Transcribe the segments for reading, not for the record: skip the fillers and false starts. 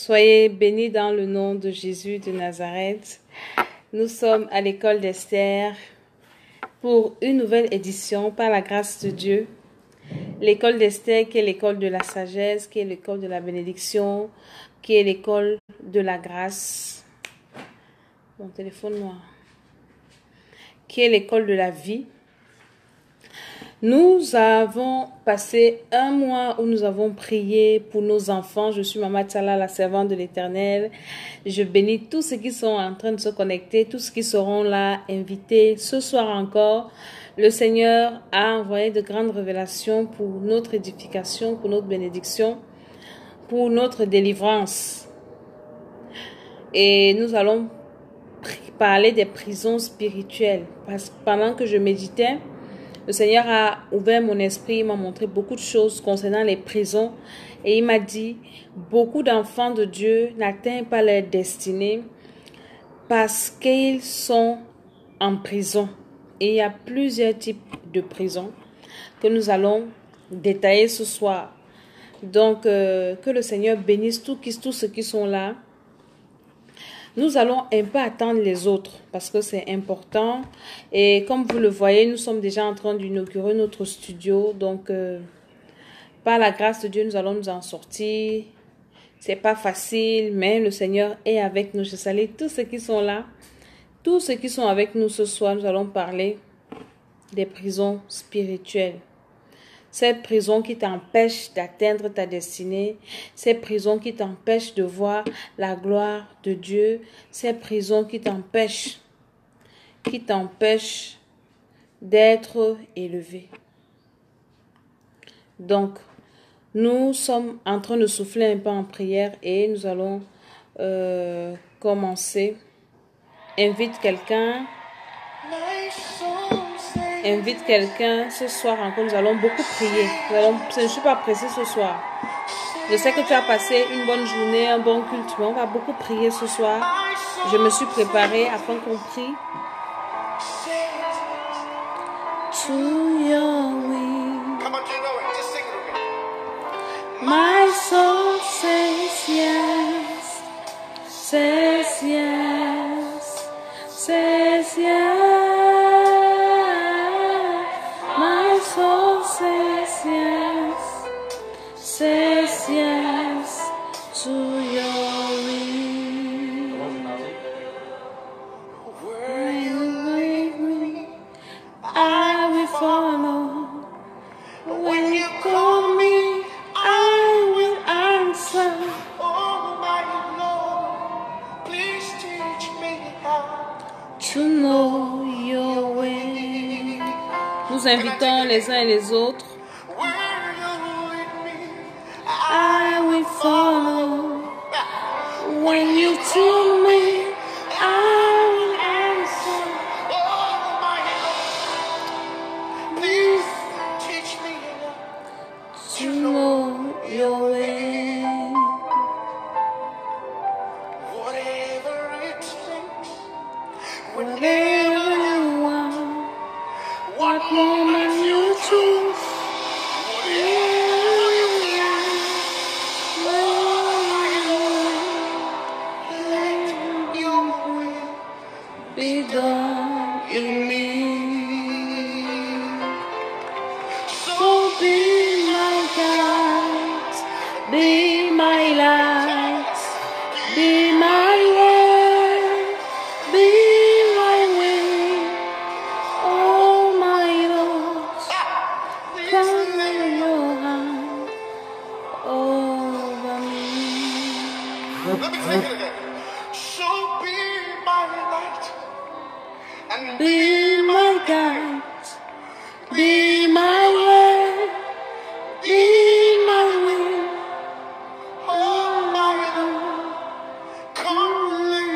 Soyez bénis dans le nom de Jésus de Nazareth. Nous sommes à l'école d'Esther pour une nouvelle édition par la grâce de Dieu. L'école d'Esther qui est l'école de la sagesse, qui est l'école de la bénédiction, qui est l'école de la grâce. Mon téléphone noir. Qui est l'école de la vie. Nous avons passé un mois où nous avons prié pour nos enfants. Je suis Maman Tchala, la servante de l'Éternel. Je bénis tous ceux qui sont en train de se connecter, tous ceux qui seront là, invités. Ce soir encore, le Seigneur a envoyé de grandes révélations pour notre édification, pour notre bénédiction, pour notre délivrance. Et nous allons parler des prisons spirituelles. Parce que pendant que je méditais, le Seigneur a ouvert mon esprit, il m'a montré beaucoup de choses concernant les prisons et il m'a dit, beaucoup d'enfants de Dieu n'atteignent pas leur destinée parce qu'ils sont en prison. Et il y a plusieurs types de prisons que nous allons détailler ce soir. Donc, que le Seigneur bénisse tous ceux qui sont là. Nous allons un peu attendre les autres parce que c'est important. Et comme vous le voyez, nous sommes déjà en train d'inaugurer notre studio. Donc, par la grâce de Dieu, nous allons nous en sortir. C'est pas facile, mais le Seigneur est avec nous. Je salue tous ceux qui sont là. Tous ceux qui sont avec nous ce soir, nous allons parler des prisons spirituelles. Cette prison qui t'empêche d'atteindre ta destinée, ces prisons qui t'empêchent de voir la gloire de Dieu, ces prisons qui t'empêchent d'être élevé. Donc, nous sommes en train de souffler un peu en prière et nous allons commencer. Invite quelqu'un ce soir encore. Nous allons beaucoup prier. Je ne suis pas pressée ce soir. Je sais que tu as passé une bonne journée, un bon culte, mais on va beaucoup prier ce soir. Je me suis préparée afin qu'on prie. To your will. Come on, you know it. Just sing it with me. My soul says yes, says yes, says yes. My soul says yes, says yes to your will. Where you lead me, I will follow. When you call me, I will answer. Oh my Lord, please teach me how to know your way. Nous invitons les uns et les autres. I will follow. When you tell me, I will answer. Oh my Lord, please teach me to know your way. Whatever it takes, whatever you want, what moment you choose, whatever you let your will be done in me. So be my guide, be my light, be my way, be my way. Oh my Lord, come lay your hand over me. Let me take it again. So be my light and be my guide, be my way, be my will. Oh my Lord, come lay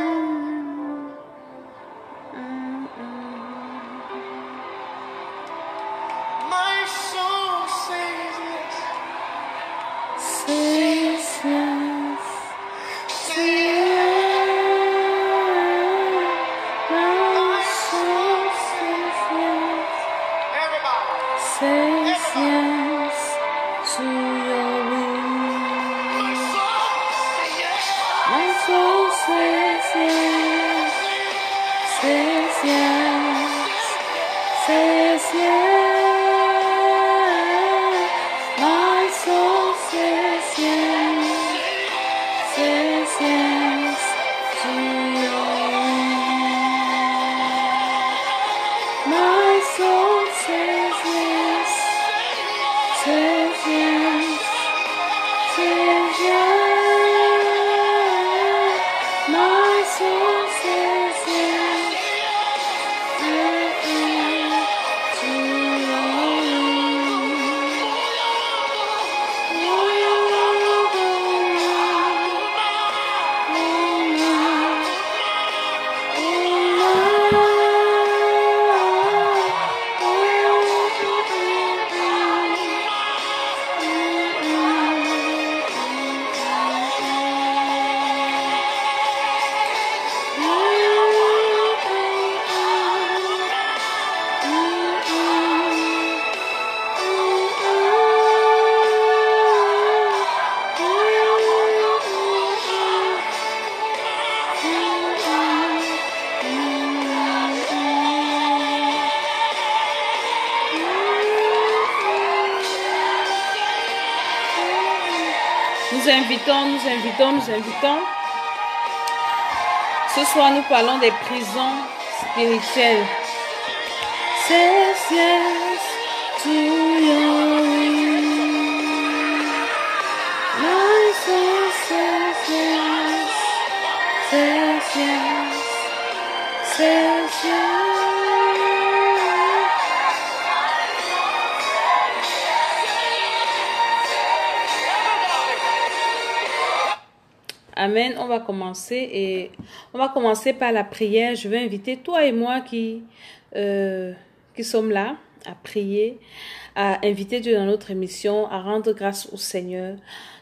my soul says yes, says yes, says Nous invitons, nous invitons, nous invitons. Ce soir, nous parlons des prisons spirituelles. Says yes to your will. My soul says yes. Says yes. Says yes. Amen. On va commencer par la prière. Je vais inviter toi et moi qui sommes là à prier, à inviter Dieu dans notre émission, à rendre grâce au Seigneur.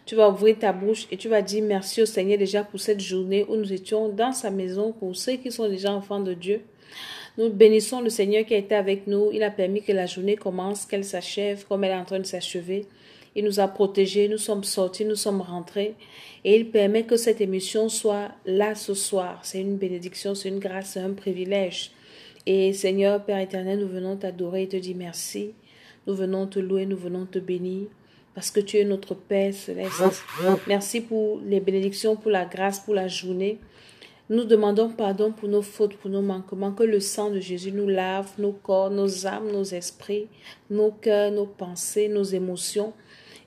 Tu vas ouvrir ta bouche et tu vas dire merci au Seigneur déjà pour cette journée où nous étions dans sa maison, pour ceux qui sont déjà enfants de Dieu. Nous bénissons le Seigneur qui a été avec nous. Il a permis que la journée commence, qu'elle s'achève comme elle est en train de s'achever. Il nous a protégés, nous sommes sortis, nous sommes rentrés. Et il permet que cette émission soit là ce soir. C'est une bénédiction, c'est une grâce, c'est un privilège. Et Seigneur, Père éternel, nous venons t'adorer et te dire merci. Nous venons te louer, nous venons te bénir. Parce que tu es notre Père céleste. Merci pour les bénédictions, pour la grâce, pour la journée. Nous demandons pardon pour nos fautes, pour nos manquements. Que le sang de Jésus nous lave, nos corps, nos âmes, nos esprits, nos cœurs, nos pensées, nos émotions.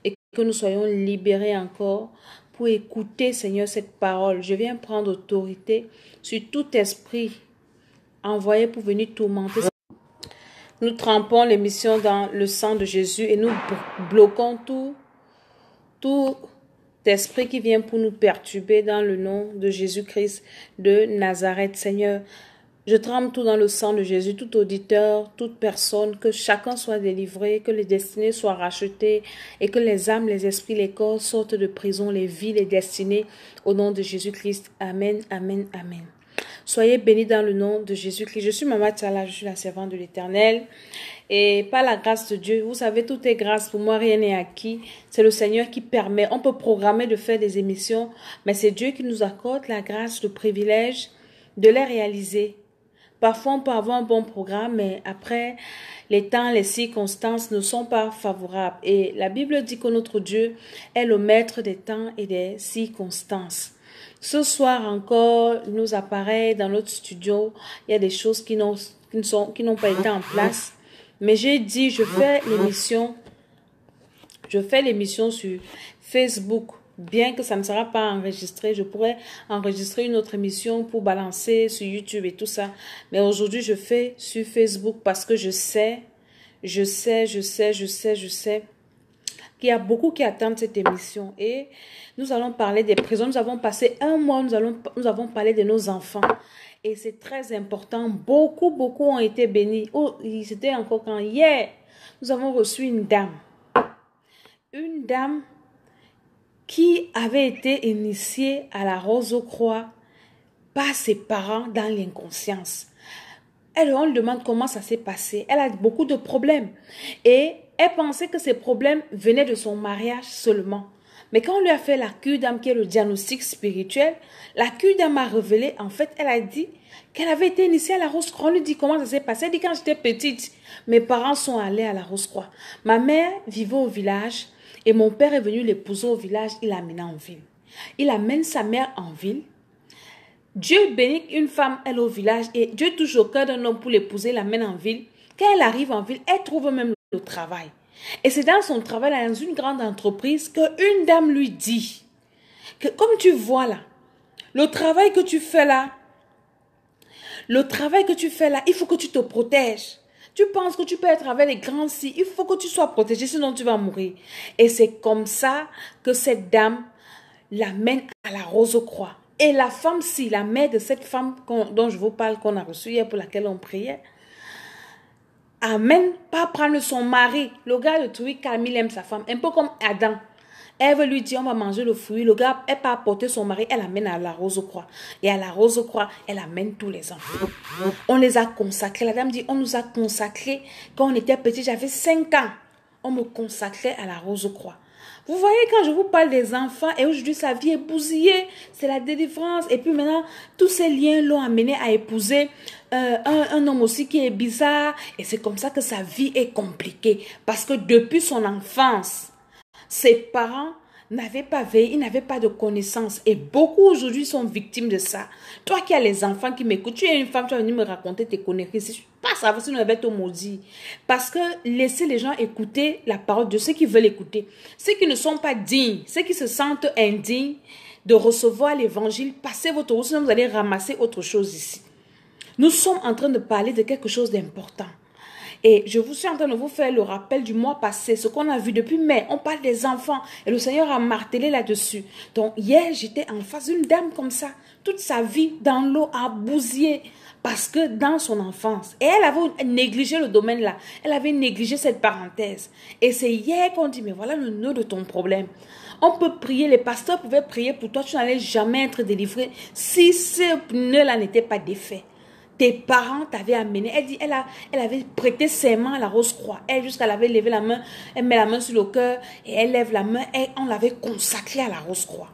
Et que nous soyons libérés encore pour écouter, Seigneur, cette parole. Je viens prendre autorité sur tout esprit envoyé pour venir tourmenter. Nous trempons l'émission dans le sang de Jésus et nous bloquons tout esprit qui vient pour nous perturber dans le nom de Jésus-Christ de Nazareth. Seigneur, je trempe tout dans le sang de Jésus, tout auditeur, toute personne, que chacun soit délivré, que les destinées soient rachetées et que les âmes, les esprits, les corps sortent de prison, les vies, les destinées, au nom de Jésus-Christ. Amen, amen, amen. Soyez bénis dans le nom de Jésus-Christ. Je suis Maman Tchala, je suis la servante de l'Éternel. Et par la grâce de Dieu, vous savez, tout est grâce. Pour moi, rien n'est acquis. C'est le Seigneur qui permet. On peut programmer de faire des émissions, mais c'est Dieu qui nous accorde la grâce, le privilège de les réaliser. Parfois, on peut avoir un bon programme, mais après, les temps, les circonstances ne sont pas favorables. Et la Bible dit que notre Dieu est le maître des temps et des circonstances. Ce soir encore, il nous apparaît dans notre studio, il y a des choses qui n'ont pas été en place. Mais j'ai dit, je fais l'émission sur Facebook. Bien que ça ne sera pas enregistré, je pourrais enregistrer une autre émission pour balancer sur YouTube et tout ça. Mais aujourd'hui, je fais sur Facebook parce que je sais qu'il y a beaucoup qui attendent cette émission. Et nous allons parler des prisons. Nous avons passé un mois, nous avons parlé de nos enfants. Et c'est très important. Beaucoup ont été bénis. Oh, c'était encore quand hier, nous avons reçu une dame. Une dame qui avait été initiée à la Rose-Croix par ses parents dans l'inconscience. On lui demande comment ça s'est passé. Elle a beaucoup de problèmes. Et elle pensait que ces problèmes venaient de son mariage seulement. Mais quand on lui a fait la cure d'âme, qui est le diagnostic spirituel, la cure d'âme a révélé, en fait, elle a dit qu'elle avait été initiée à la Rose-Croix. On lui dit comment ça s'est passé. Elle dit quand j'étais petite, mes parents sont allés à la Rose-Croix. Ma mère vivait au village. Et mon père est venu l'épouser au village, il l'a amené en ville. Il amène sa mère en ville. Dieu bénit une femme, elle au village, et Dieu touche au cœur d'un homme pour l'épouser, il l'amène en ville. Quand elle arrive en ville, elle trouve même le travail. Et c'est dans son travail, dans une grande entreprise, qu'une dame lui dit que comme tu vois là, le travail que tu fais là, il faut que tu te protèges. Tu penses que tu peux être avec les grands si, il faut que tu sois protégé, sinon tu vas mourir. Et c'est comme ça que cette dame l'amène à la Rose-Croix. Et la femme si, la mère de cette femme dont je vous parle, qu'on a reçue hier, pour laquelle on priait, amène pas prendre son mari. Le gars de Trouille, Camille aime sa femme, un peu comme Adam. Ève lui dit, on va manger le fruit. Le gars, elle part porter son mari, elle amène à la Rose-Croix. Et à la Rose-Croix, elle amène tous les enfants. On les a consacrés. La dame dit, on nous a consacrés. Quand on était petit, j'avais 5 ans. On me consacrait à la Rose-Croix. Vous voyez, quand je vous parle des enfants, et aujourd'hui, sa vie est bousillée. C'est la délivrance. Et puis maintenant, tous ces liens l'ont amené à épouser un homme aussi qui est bizarre. Et c'est comme ça que sa vie est compliquée. Parce que depuis son enfance, ses parents n'avaient pas veillé, ils n'avaient pas de connaissances. Et beaucoup aujourd'hui sont victimes de ça. Toi qui as les enfants qui m'écoutent, tu es une femme, tu vas venir me raconter tes conneries. Si tu passes à vous, on va te maudire. Parce que laissez les gens écouter la parole de ceux qui veulent écouter. Ceux qui ne sont pas dignes, ceux qui se sentent indignes de recevoir l'évangile, passez votre route, sinon vous allez ramasser autre chose ici. Nous sommes en train de parler de quelque chose d'important. Et je vous suis en train de vous faire le rappel du mois passé, ce qu'on a vu depuis mai. On parle des enfants et le Seigneur a martelé là-dessus. Donc hier, j'étais en face d'une dame comme ça. Toute sa vie dans l'eau a bousillé parce que dans son enfance, et elle avait négligé le domaine là. Elle avait négligé cette parenthèse. Et c'est hier qu'on dit, mais voilà le nœud de ton problème. On peut prier, les pasteurs pouvaient prier pour toi, tu n'allais jamais être délivré si ce nœud-là n'était pas défait. Tes parents t'avaient amené. Elle dit, elle avait prêté serment à la Rose-Croix. Elle, jusqu'elle avait levé la main, elle met la main sur le cœur et elle lève la main et on l'avait consacrée à la Rose-Croix.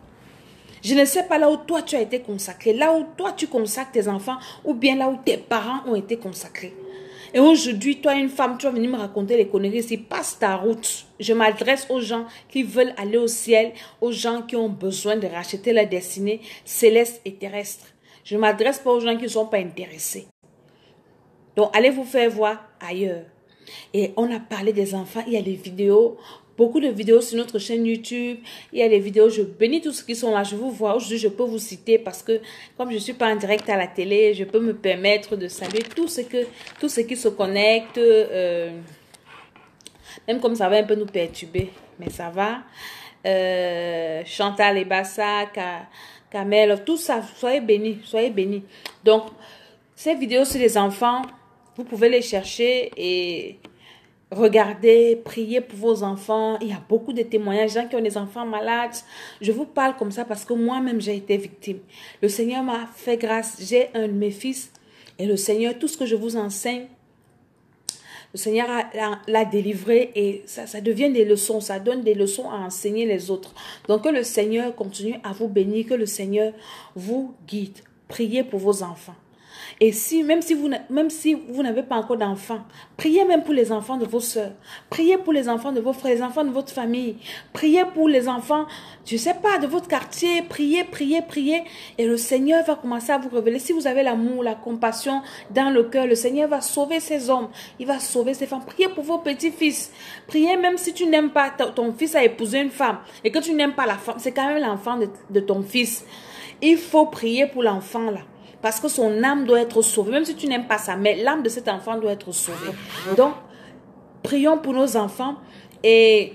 Je ne sais pas là où toi tu as été consacré, là où toi tu consacres tes enfants ou bien là où tes parents ont été consacrés. Et aujourd'hui, toi, une femme, tu vas venir me raconter les conneries ici. Passe ta route. Je m'adresse aux gens qui veulent aller au ciel, aux gens qui ont besoin de racheter leur destinée céleste et terrestre. Je ne m'adresse pas aux gens qui ne sont pas intéressés. Donc, allez vous faire voir ailleurs. Et on a parlé des enfants. Il y a des vidéos, beaucoup de vidéos sur notre chaîne YouTube. Il y a des vidéos, je bénis tous ceux qui sont là. Je vous vois. Aujourd'hui, je peux vous citer parce que comme je ne suis pas en direct à la télé, je peux me permettre de saluer tous ceux qui se connectent. Même comme ça va un peu nous perturber. Mais ça va. Chantal Ebassa, Kamel, tout ça, soyez bénis, soyez bénis. Donc, ces vidéos sur les enfants, vous pouvez les chercher et regarder, prier pour vos enfants. Il y a beaucoup de témoignages, gens qui ont des enfants malades. Je vous parle comme ça parce que moi-même, j'ai été victime. Le Seigneur m'a fait grâce. J'ai un de mes fils et le Seigneur, tout ce que je vous enseigne, le Seigneur l'a délivré et ça devient des leçons, ça donne des leçons à enseigner les autres. Donc que le Seigneur continue à vous bénir, que le Seigneur vous guide. Priez pour vos enfants. Et même si vous n'avez pas encore d'enfants, priez même pour les enfants de vos soeurs. Priez pour les enfants de vos frères, les enfants de votre famille. Priez pour les enfants, je ne sais pas, de votre quartier. Priez, priez, priez. Et le Seigneur va commencer à vous révéler. Si vous avez l'amour, la compassion dans le cœur, le Seigneur va sauver ces hommes. Il va sauver ces femmes. Priez pour vos petits-fils. Priez même si tu n'aimes pas, ton fils a épousé une femme et que tu n'aimes pas la femme. C'est quand même l'enfant de ton fils. Il faut prier pour l'enfant là. Parce que son âme doit être sauvée. Même si tu n'aimes pas ça, mais l'âme de cet enfant doit être sauvée. Donc, prions pour nos enfants. Et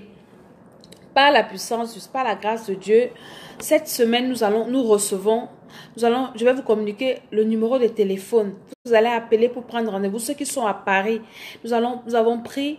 par la puissance, par la grâce de Dieu, cette semaine, je vais vous communiquer le numéro de téléphone. Vous allez appeler pour prendre rendez-vous. Ceux qui sont à Paris, nous avons pris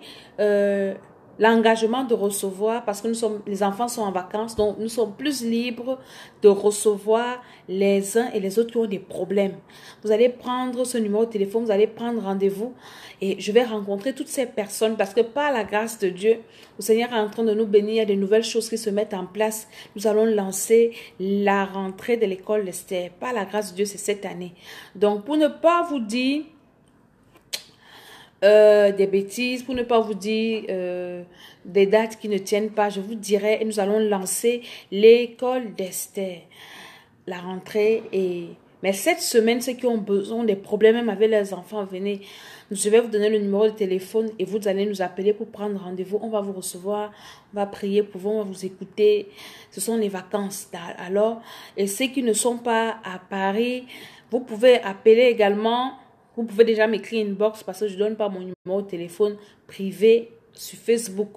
l'engagement de recevoir, parce que les enfants sont en vacances, donc nous sommes plus libres de recevoir les uns et les autres qui ont des problèmes. Vous allez prendre ce numéro de téléphone, vous allez prendre rendez-vous et je vais rencontrer toutes ces personnes parce que par la grâce de Dieu, le Seigneur est en train de nous bénir, il y a de nouvelles choses qui se mettent en place. Nous allons lancer la rentrée de l'école d'Esther. Par la grâce de Dieu, c'est cette année. Donc, pour ne pas vous dire des bêtises, pour ne pas vous dire des dates qui ne tiennent pas, je vous dirai, et nous allons lancer l'école d'Esther, la rentrée. Mais cette semaine, ceux qui ont besoin des problèmes même avec leurs enfants, venez, je vais vous donner le numéro de téléphone et vous allez nous appeler pour prendre rendez-vous. On va vous recevoir, on va prier pour vous, on va vous écouter. Ce sont les vacances. Alors, et ceux qui ne sont pas à Paris, vous pouvez appeler également. Vous pouvez déjà m'écrire une box parce que je ne donne pas mon numéro de téléphone privé sur Facebook.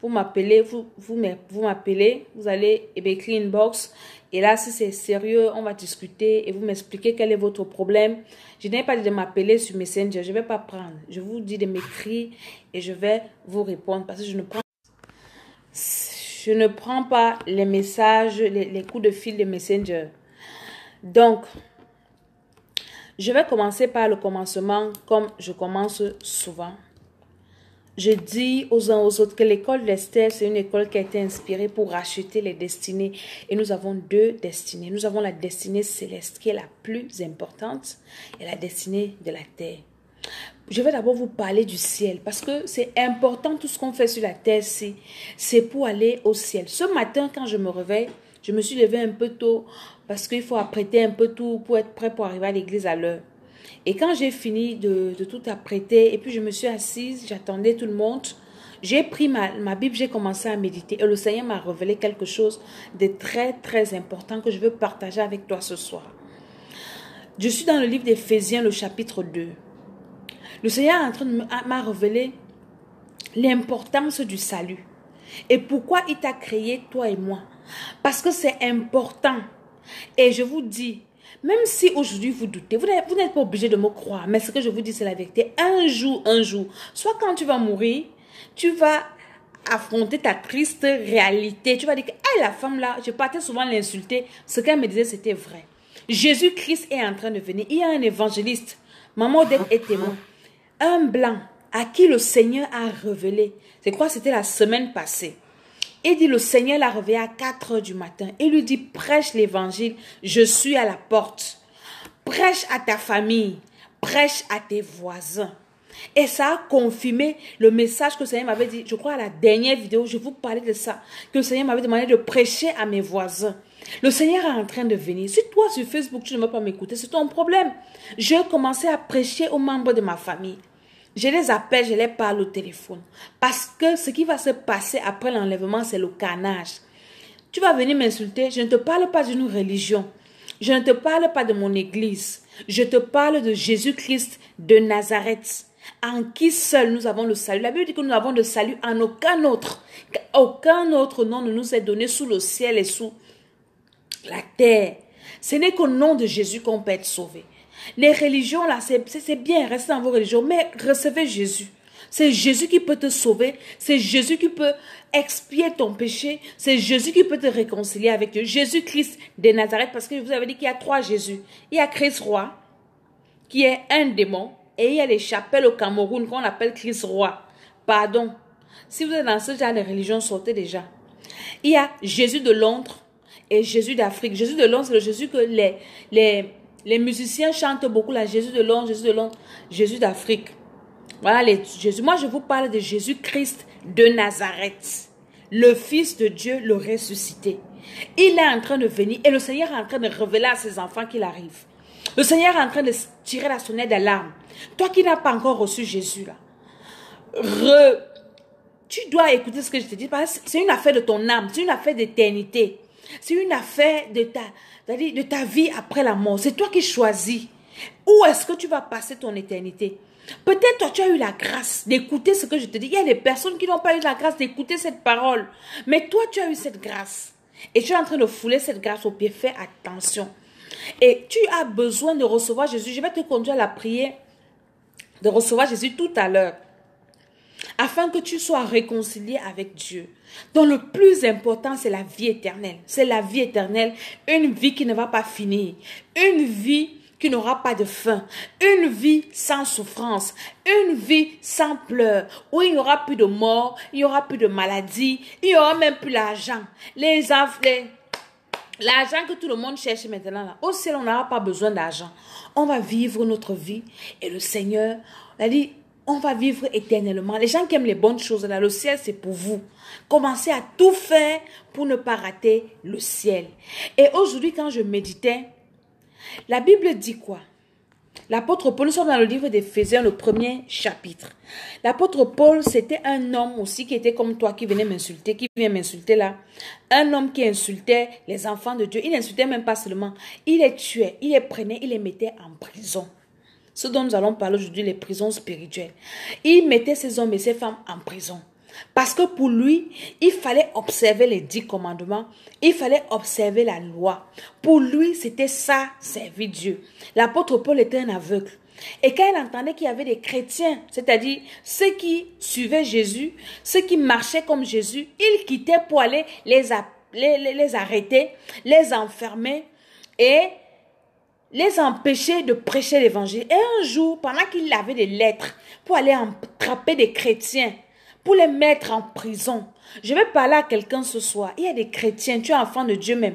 Vous m'appelez, vous m'appelez, vous allez écrire une box. Et là, si c'est sérieux, on va discuter et vous m'expliquez quel est votre problème. Je n'ai pas dit de m'appeler sur Messenger, je ne vais pas prendre. Je vous dis de m'écrire et je vais vous répondre parce que je ne prends pas les messages, les coups de fil de Messenger. Donc, je vais commencer par le commencement comme je commence souvent. Je dis aux uns aux autres que l'école d'Esther, c'est une école qui a été inspirée pour racheter les destinées. Et nous avons deux destinées. Nous avons la destinée céleste qui est la plus importante et la destinée de la terre. je vais d'abord vous parler du ciel parce que c'est important tout ce qu'on fait sur la terre, c'est pour aller au ciel. Ce matin, quand je me réveille, je me suis levée un peu tôt parce qu'il faut apprêter un peu tout pour être prêt pour arriver à l'église à l'heure. Et quand j'ai fini de tout apprêter et puis je me suis assise, j'attendais tout le monde, j'ai pris ma Bible, j'ai commencé à méditer et le Seigneur m'a révélé quelque chose de très très important que je veux partager avec toi ce soir. Je suis dans le livre d'Éphésiens, le chapitre 2. Le Seigneur est en train de m'a révélé l'importance du salut. Et pourquoi il t'a créé, toi et moi? Parce que c'est important. Et je vous dis, même si aujourd'hui vous doutez, vous n'êtes pas obligé de me croire, mais ce que je vous dis, c'est la vérité. Un jour, soit quand tu vas mourir, tu vas affronter ta triste réalité. Tu vas dire que la femme là, je partais souvent l'insulter. Ce qu'elle me disait, c'était vrai. Jésus-Christ est en train de venir. Il y a un évangéliste, Maman Odette est témoin. Un blanc à qui le Seigneur a révélé. C'est quoi? C'était la semaine passée. Il dit, le Seigneur l'a réveillé à 4 heures du matin. Il lui dit, prêche l'évangile, je suis à la porte. Prêche à ta famille, prêche à tes voisins. Et ça a confirmé le message que le Seigneur m'avait dit. Je crois à la dernière vidéo, je vous parlais de ça. Que le Seigneur m'avait demandé de prêcher à mes voisins. Le Seigneur est en train de venir. Si toi sur Facebook, tu ne veux pas m'écouter, c'est ton problème. J'ai commencé à prêcher aux membres de ma famille. Je les appelle, je les parle au téléphone. Parce que ce qui va se passer après l'enlèvement, c'est le carnage. Tu vas venir m'insulter, je ne te parle pas d'une religion. Je ne te parle pas de mon église. Je te parle de Jésus-Christ de Nazareth, en qui seul nous avons le salut. La Bible dit que nous avons le salut en aucun autre. Aucun autre nom ne nous est donné sous le ciel et sous la terre. Ce n'est qu'au nom de Jésus qu'on peut être sauvé. Les religions, là, c'est bien, restez dans vos religions, mais recevez Jésus. C'est Jésus qui peut te sauver. C'est Jésus qui peut expier ton péché. C'est Jésus qui peut te réconcilier avec Dieu. Jésus-Christ de Nazareth, parce que je vous avais dit qu'il y a 3 Jésus. Il y a Christ roi, qui est un démon, et il y a les chapelles au Cameroun qu'on appelle Christ roi. Pardon. Si vous êtes dans ce genre de religion, sortez déjà. Il y a Jésus de Londres et Jésus d'Afrique. Jésus de Londres, c'est le Jésus que les musiciens chantent beaucoup, là. Jésus de Londres, Jésus d'Afrique. Voilà les Jésus. Moi, je vous parle de Jésus-Christ de Nazareth, le Fils de Dieu, le ressuscité. Il est en train de venir et le Seigneur est en train de révéler à ses enfants qu'il arrive. Le Seigneur est en train de tirer la sonnette d'alarme. Toi qui n'as pas encore reçu Jésus, là, tu dois écouter ce que je te dis. C'est une affaire de ton âme, c'est une affaire d'éternité. C'est une affaire de ta vie après la mort. C'est toi qui choisis. Où est-ce que tu vas passer ton éternité? Peut-être toi, tu as eu la grâce d'écouter ce que je te dis. Il y a des personnes qui n'ont pas eu la grâce d'écouter cette parole. Mais toi, tu as eu cette grâce. Et tu es en train de fouler cette grâce au pied. Fais attention. Et tu as besoin de recevoir Jésus. Je vais te conduire à la prière de recevoir Jésus tout à l'heure. Afin que tu sois réconcilié avec Dieu. Donc le plus important, c'est la vie éternelle. C'est la vie éternelle. Une vie qui ne va pas finir. Une vie qui n'aura pas de fin. Une vie sans souffrance. Une vie sans pleurs. Où il n'y aura plus de mort. Il n'y aura plus de maladie. Il n'y aura même plus l'argent. L'argent que tout le monde cherche maintenant. Là. Au ciel, on n'aura pas besoin d'argent. On va vivre notre vie. Et le Seigneur a dit, on va vivre éternellement. Les gens qui aiment les bonnes choses, là, le ciel, c'est pour vous. Commencez à tout faire pour ne pas rater le ciel. Et aujourd'hui, quand je méditais, la Bible dit quoi? L'apôtre Paul, nous sommes dans le livre d'Éphésiens, le 1er chapitre. L'apôtre Paul, c'était un homme aussi qui était comme toi, qui venait m'insulter, qui vient m'insulter là. Un homme qui insultait les enfants de Dieu. Il n'insultait même pas seulement. Il les tuait, il les prenait, il les mettait en prison. Ce dont nous allons parler aujourd'hui, les prisons spirituelles. Il mettait ces hommes et ces femmes en prison. Parce que pour lui, il fallait observer les 10 commandements. Il fallait observer la loi. Pour lui, c'était ça, servir Dieu. L'apôtre Paul était un aveugle. Et quand il entendait qu'il y avait des chrétiens, c'est-à-dire ceux qui suivaient Jésus, ceux qui marchaient comme Jésus, il quittait pour aller les arrêter, les enfermer et les empêcher de prêcher l'évangile. Et un jour, pendant qu'il avait des lettres pour aller attraper des chrétiens, pour les mettre en prison. Je vais parler à quelqu'un ce soir. Il y a des chrétiens, tu es enfant de Dieu même.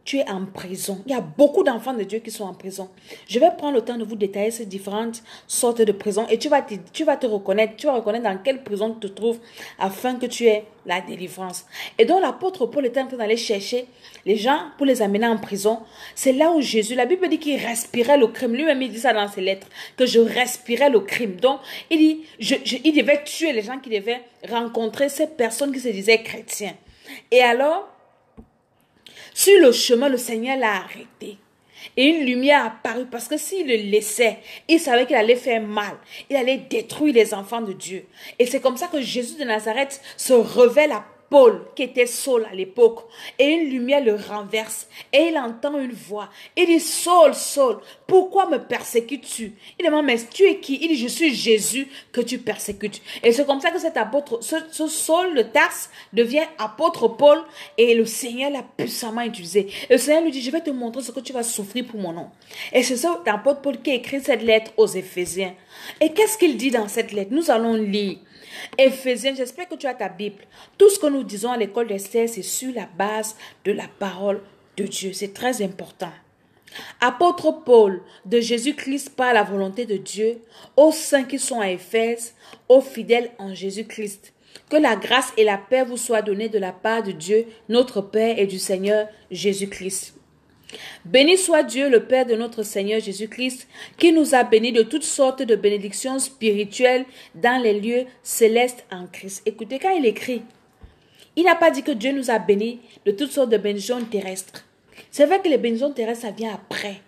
tu es en prison. Il y a beaucoup d'enfants de Dieu qui sont en prison. Je vais prendre le temps de vous détailler ces différentes sortes de prisons et tu vas te reconnaître. Tu vas reconnaître dans quelle prison tu te trouves afin que tu aies la délivrance. Et donc l'apôtre Paul était en train d'aller chercher les gens pour les amener en prison. C'est là où Jésus, la Bible dit qu'il respirait le crime. Lui-même, il dit ça dans ses lettres, que je respirais le crime. Donc, il dit, il devait tuer les gens qui devaient rencontrer ces personnes qui se disaient chrétiens. Et alors, sur le chemin, le Seigneur l'a arrêté. Et une lumière apparut parce que s'il le laissait, il savait qu'il allait faire mal. Il allait détruire les enfants de Dieu. Et c'est comme ça que Jésus de Nazareth se révèle à Paul, qui était Saul à l'époque. Et une lumière le renverse. Et il entend une voix. Il dit, Saul, Saul, pourquoi me persécutes-tu? Il demande, mais tu es qui? Il dit, je suis Jésus que tu persécutes. Et c'est comme ça que cet apôtre, ce Saul de Tarse devient apôtre Paul. Et le Seigneur l'a puissamment utilisé. Et le Seigneur lui dit, je vais te montrer ce que tu vas souffrir pour mon nom. Et c'est cet apôtre Paul qui a écrit cette lettre aux Éphésiens. Et qu'est-ce qu'il dit dans cette lettre? Nous allons lire. Éphésiens, j'espère que tu as ta Bible. Tout ce que nous disons à l'école d'Esther, c'est sur la base de la parole de Dieu. C'est très important. Apôtre Paul de Jésus-Christ par la volonté de Dieu, aux saints qui sont à Éphèse, aux fidèles en Jésus-Christ. Que la grâce et la paix vous soient données de la part de Dieu, notre Père et du Seigneur Jésus-Christ. Béni soit Dieu, le Père de notre Seigneur Jésus-Christ, qui nous a bénis de toutes sortes de bénédictions spirituelles dans les lieux célestes en Christ. Écoutez, quand il écrit, il n'a pas dit que Dieu nous a bénis de toutes sortes de bénédictions terrestres. C'est vrai que les bénédictions terrestres, ça vient après.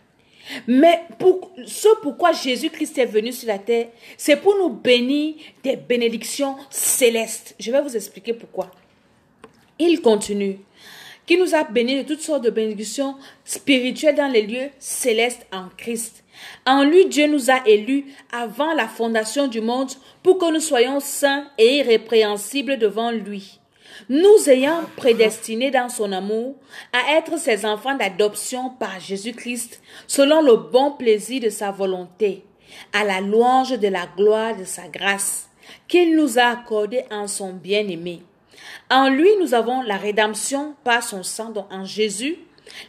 Mais pourquoi Jésus-Christ est venu sur la terre, c'est pour nous bénir des bénédictions célestes. Je vais vous expliquer pourquoi. Il continue. Qui nous a bénis de toutes sortes de bénédictions spirituelles dans les lieux célestes en Christ. En lui, Dieu nous a élus avant la fondation du monde pour que nous soyons saints et irrépréhensibles devant lui. Nous ayant prédestinés dans son amour à être ses enfants d'adoption par Jésus-Christ, selon le bon plaisir de sa volonté, à la louange de la gloire de sa grâce, qu'il nous a accordée en son bien-aimé. En lui, nous avons la rédemption par son sang, donc en Jésus,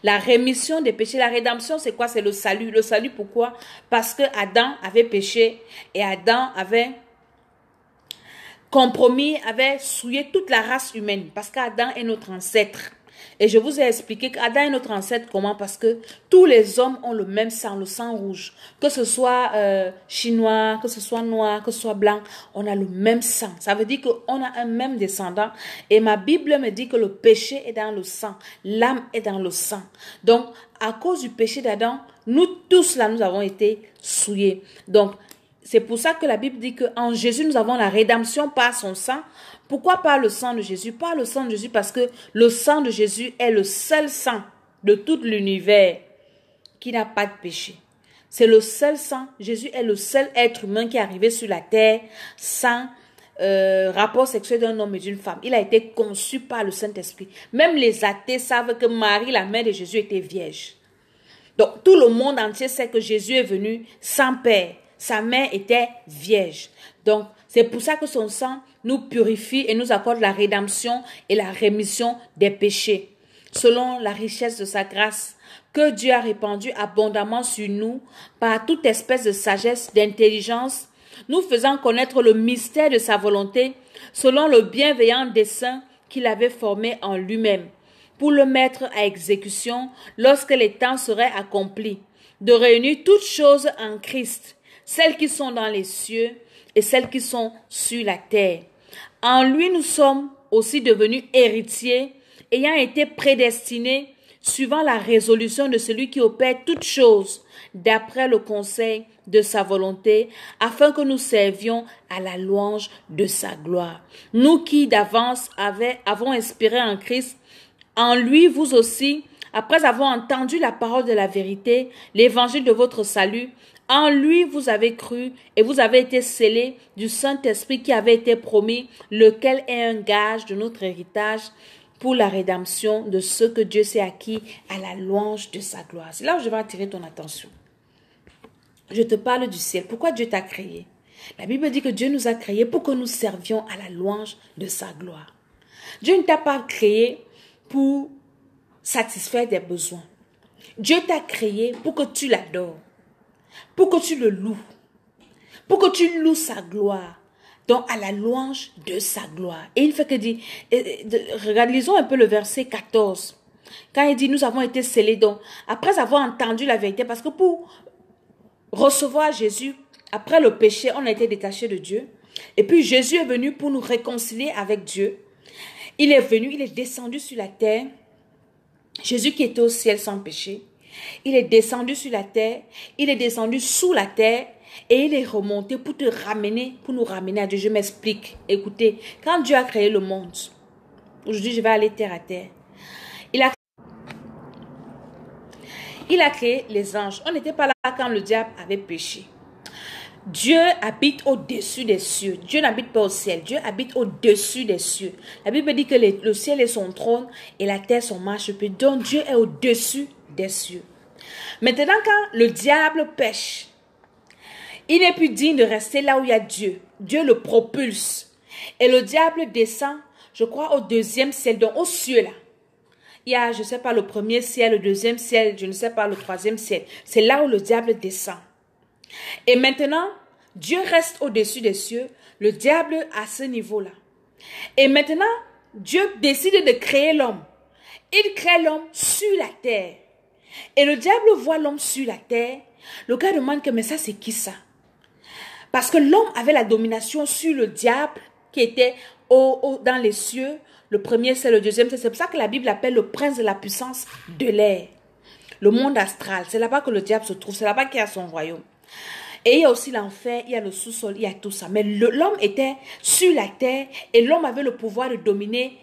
la rémission des péchés. La rédemption, c'est quoi? C'est le salut. Le salut, pourquoi? Parce que Adam avait péché et Adam avait compromis, avait souillé toute la race humaine. Parce qu'Adam est notre ancêtre. Et je vous ai expliqué qu'Adam est notre ancêtre comment? Parce que tous les hommes ont le même sang, le sang rouge. Que ce soit chinois, que ce soit noir, que ce soit blanc, on a le même sang. Ça veut dire qu'on a un même descendant. Et ma Bible me dit que le péché est dans le sang. L'âme est dans le sang. Donc, à cause du péché d'Adam, nous tous là, nous avons été souillés. Donc, c'est pour ça que la Bible dit qu'en Jésus, nous avons la rédemption par son sang. Pourquoi par le sang de Jésus? Par le sang de Jésus parce que le sang de Jésus est le seul sang de tout l'univers qui n'a pas de péché. C'est le seul sang. Jésus est le seul être humain qui est arrivé sur la terre sans rapport sexuel d'un homme et d'une femme. Il a été conçu par le Saint-Esprit. Même les athées savent que Marie, la mère de Jésus, était vierge. Donc tout le monde entier sait que Jésus est venu sans père. Sa mère était vierge. Donc, c'est pour ça que son sang nous purifie et nous accorde la rédemption et la rémission des péchés, selon la richesse de sa grâce, que Dieu a répandue abondamment sur nous par toute espèce de sagesse, d'intelligence, nous faisant connaître le mystère de sa volonté, selon le bienveillant dessein qu'il avait formé en lui-même, pour le mettre à exécution lorsque les temps seraient accomplis, de réunir toutes choses en Christ, celles qui sont dans les cieux et celles qui sont sur la terre. En lui, nous sommes aussi devenus héritiers, ayant été prédestinés, suivant la résolution de celui qui opère toutes choses, d'après le conseil de sa volonté, afin que nous servions à la louange de sa gloire. Nous qui d'avance avons espéré en Christ, en lui, vous aussi, après avoir entendu la parole de la vérité, l'évangile de votre salut, en lui, vous avez cru et vous avez été scellés du Saint-Esprit qui avait été promis, lequel est un gage de notre héritage pour la rédemption de ceux que Dieu s'est acquis à la louange de sa gloire. C'est là où je vais attirer ton attention. Je te parle du ciel. Pourquoi Dieu t'a créé? La Bible dit que Dieu nous a créés pour que nous servions à la louange de sa gloire. Dieu ne t'a pas créé pour satisfaire des besoins. Dieu t'a créé pour que tu l'adores, pour que tu le loues, pour que tu loues sa gloire. Donc, à la louange de sa gloire. Et il fait que dire, regarde, lisons un peu le verset 14. Quand il dit, nous avons été scellés. Donc, après avoir entendu la vérité, parce que pour recevoir Jésus, après le péché, on a été détaché de Dieu. Et puis, Jésus est venu pour nous réconcilier avec Dieu. Il est venu, il est descendu sur la terre. Jésus qui était au ciel sans péché. Il est descendu sur la terre. Il est descendu sous la terre. Et il est remonté pour te ramener, pour nous ramener à Dieu. Je m'explique. Écoutez, quand Dieu a créé le monde, aujourd'hui je vais aller terre à terre. Il a créé les anges. On n'était pas là quand le diable avait péché. Dieu habite au-dessus des cieux. Dieu n'habite pas au ciel. Dieu habite au-dessus des cieux. La Bible dit que le ciel est son trône et la terre son marchepied. Donc Dieu est au-dessus des cieux. Maintenant, quand le diable pêche, il n'est plus digne de rester là où il y a Dieu. Dieu le propulse. Et le diable descend, je crois, au deuxième ciel, donc au cieux là. Il y a, je ne sais pas, le premier ciel, le deuxième ciel, je ne sais pas, le troisième ciel. C'est là où le diable descend. Et maintenant, Dieu reste au-dessus des cieux, le diable à ce niveau-là. Et maintenant, Dieu décide de créer l'homme. Il crée l'homme sur la terre. Et le diable voit l'homme sur la terre. Le gars demande que, mais ça c'est qui ça? Parce que l'homme avait la domination sur le diable qui était dans les cieux. Le premier, c'est le deuxième. C'est pour ça que la Bible appelle le prince de la puissance de l'air. Le monde astral. C'est là-bas que le diable se trouve. C'est là-bas qu'il y a son royaume. Et il y a aussi l'enfer, il y a le sous-sol, il y a tout ça. Mais l'homme était sur la terre et l'homme avait le pouvoir de dominer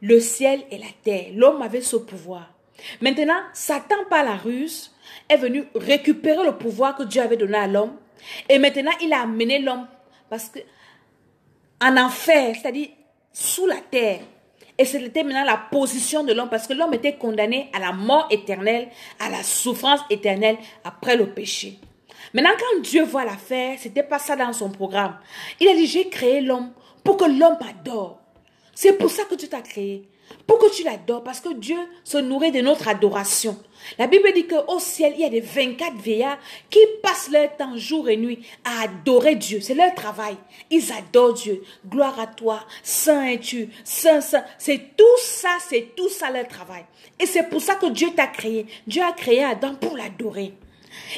le ciel et la terre. L'homme avait ce pouvoir. Maintenant, Satan, par la ruse, est venu récupérer le pouvoir que Dieu avait donné à l'homme. Et maintenant, il a amené l'homme parce que en enfer, c'est-à-dire sous la terre. Et c'était maintenant la position de l'homme parce que l'homme était condamné à la mort éternelle, à la souffrance éternelle après le péché. Maintenant, quand Dieu voit l'affaire, ce n'était pas ça dans son programme. Il a dit, j'ai créé l'homme pour que l'homme m'adore. C'est pour ça que Dieu t'a créé. Pour que tu l'adores, parce que Dieu se nourrit de notre adoration. La Bible dit qu'au ciel, il y a des 24 vieillards qui passent leur temps jour et nuit à adorer Dieu. C'est leur travail. Ils adorent Dieu. Gloire à toi, saint es-tu, saint, saint. C'est tout ça leur travail. Et c'est pour ça que Dieu t'a créé. Dieu a créé Adam pour l'adorer.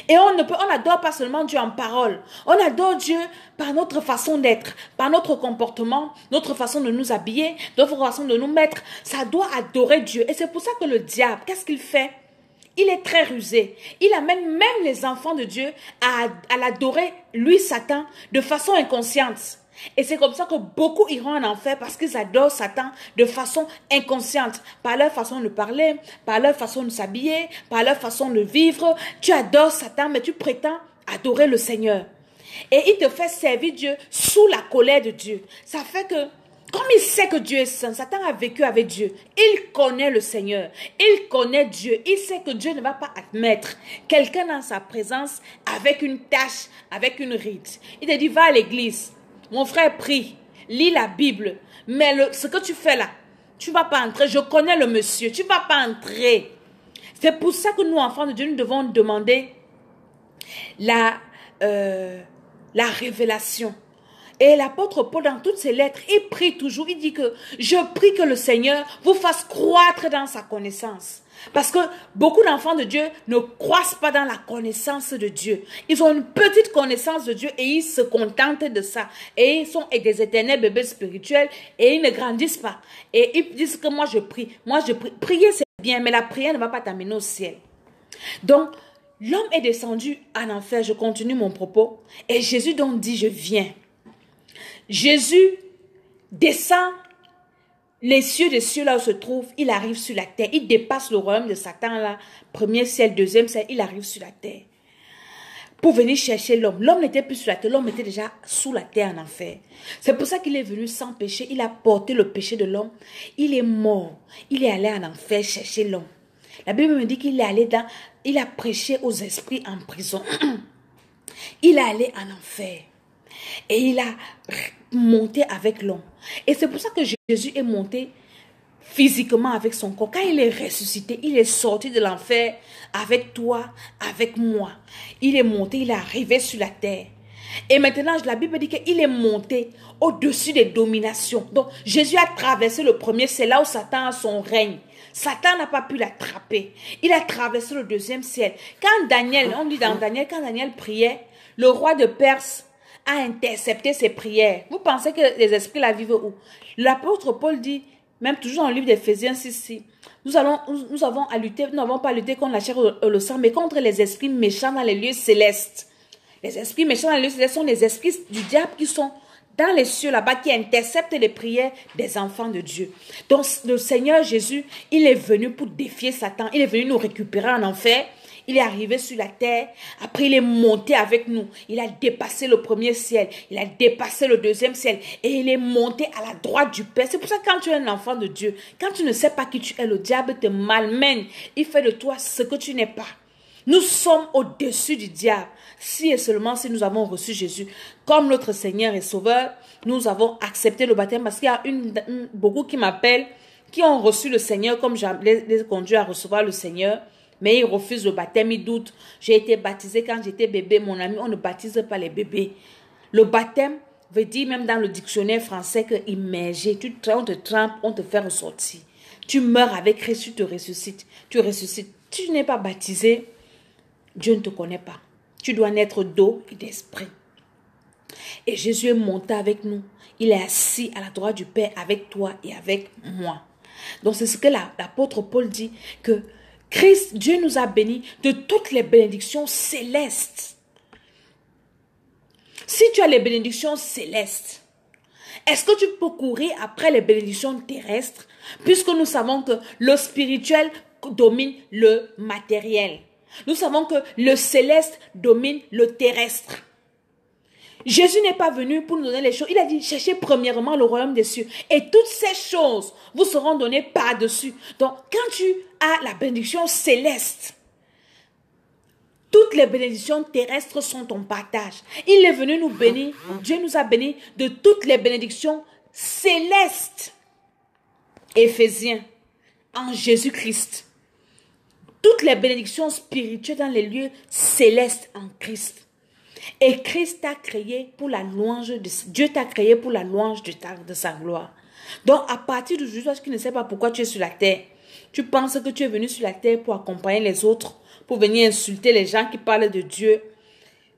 Et on n'adore pas seulement Dieu en parole. On adore Dieu par notre façon d'être, par notre comportement, notre façon de nous habiller, notre façon de nous mettre. Ça doit adorer Dieu. Et c'est pour ça que le diable, qu'est-ce qu'il fait? Il est très rusé. Il amène même les enfants de Dieu à l'adorer, lui, Satan, de façon inconsciente. Et c'est comme ça que beaucoup iront en enfer parce qu'ils adorent Satan de façon inconsciente. Par leur façon de parler, par leur façon de s'habiller, par leur façon de vivre. Tu adores Satan, mais tu prétends adorer le Seigneur. Et il te fait servir Dieu sous la colère de Dieu. Ça fait que, comme il sait que Dieu est saint, Satan a vécu avec Dieu. Il connaît le Seigneur. Il connaît Dieu. Il sait que Dieu ne va pas admettre quelqu'un dans sa présence avec une tache, avec une ride. Il te dit, va à l'église. Mon frère, prie, lis la Bible, mais ce que tu fais là, tu ne vas pas entrer. Je connais le monsieur, tu ne vas pas entrer. C'est pour ça que nous, enfants de Dieu, nous devons demander la révélation. Et l'apôtre Paul, dans toutes ses lettres, il prie toujours. Il dit que je prie que le Seigneur vous fasse croître dans sa connaissance. Parce que beaucoup d'enfants de Dieu ne croissent pas dans la connaissance de Dieu. Ils ont une petite connaissance de Dieu et ils se contentent de ça. Et ils sont des éternels bébés spirituels et ils ne grandissent pas. Et ils disent que moi je prie. Moi je prie. Prier c'est bien, mais la prière ne va pas t'amener au ciel. Donc, l'homme est descendu en enfer. Je continue mon propos. Et Jésus donc dit, je viens. Jésus descend les cieux des cieux là où se trouve, il arrive sur la terre. Il dépasse le royaume de Satan là, premier ciel, deuxième ciel, il arrive sur la terre. Pour venir chercher l'homme. L'homme n'était plus sur la terre, l'homme était déjà sous la terre en enfer. C'est pour ça qu'il est venu sans péché, il a porté le péché de l'homme. Il est mort, il est allé en enfer chercher l'homme. La Bible me dit qu'il est allé il a prêché aux esprits en prison. Il est allé en enfer. Et il a monté avec l'homme. Et c'est pour ça que Jésus est monté physiquement avec son corps. Quand il est ressuscité, il est sorti de l'enfer avec toi, avec moi. Il est monté, il est arrivé sur la terre. Et maintenant, la Bible dit qu'il est monté au-dessus des dominations. Donc, Jésus a traversé le premier, c'est là où Satan a son règne. Satan n'a pas pu l'attraper. Il a traversé le deuxième ciel. Quand Daniel, on dit dans Daniel, quand Daniel priait, le roi de Perse a intercepté ses prières. Vous pensez que les esprits la vivent où? L'apôtre Paul dit, même toujours dans le livre d'Éphésiens 6, nous avons à lutter, nous n'avons pas à lutter contre la chair ou le sang, mais contre les esprits méchants dans les lieux célestes. Les esprits méchants dans les lieux célestes sont les esprits du diable qui sont dans les cieux là-bas, qui interceptent les prières des enfants de Dieu. Donc le Seigneur Jésus, il est venu pour défier Satan. Il est venu nous récupérer en enfer. Il est arrivé sur la terre. Après, il est monté avec nous. Il a dépassé le premier ciel. Il a dépassé le deuxième ciel. Et il est monté à la droite du Père. C'est pour ça que quand tu es un enfant de Dieu, quand tu ne sais pas qui tu es, le diable te malmène. Il fait de toi ce que tu n'es pas. Nous sommes au-dessus du diable. Si et seulement si nous avons reçu Jésus comme notre Seigneur et Sauveur, nous avons accepté le baptême, parce qu'il y a beaucoup qui m'appellent, qui ont reçu le Seigneur comme je les conduis à recevoir le Seigneur, mais ils refusent le baptême, ils doutent. J'ai été baptisé quand j'étais bébé, mon ami, on ne baptise pas les bébés. Le baptême veut dire, même dans le dictionnaire français, que immerger, on te trempe, on te fait ressortir. Tu meurs avec Christ, tu te ressuscites. Tu ressuscites. Tu n'es pas baptisé, Dieu ne te connaît pas. Tu dois naître d'eau et d'esprit. Et Jésus est monté avec nous. Il est assis à la droite du Père avec toi et avec moi. Donc c'est ce que l'apôtre Paul dit, que Christ, Dieu nous a bénis de toutes les bénédictions célestes. Si tu as les bénédictions célestes, est-ce que tu peux courir après les bénédictions terrestres, puisque nous savons que le spirituel domine le matériel? Nous savons que le céleste domine le terrestre. Jésus n'est pas venu pour nous donner les choses. Il a dit, cherchez premièrement le royaume des cieux. Et toutes ces choses vous seront données par-dessus. Donc, quand tu as la bénédiction céleste, toutes les bénédictions terrestres sont ton partage. Il est venu nous bénir. Dieu nous a bénis de toutes les bénédictions célestes. Éphésiens, en Jésus-Christ. Toutes les bénédictions spirituelles dans les lieux célestes en Christ. Et Christ t'a créé pour la louange de Dieu, t'a créé pour la louange de sa gloire. Donc à partir d'aujourd'hui, toi qui ne sais pas pourquoi tu es sur la terre, tu penses que tu es venu sur la terre pour accompagner les autres, pour venir insulter les gens qui parlent de Dieu.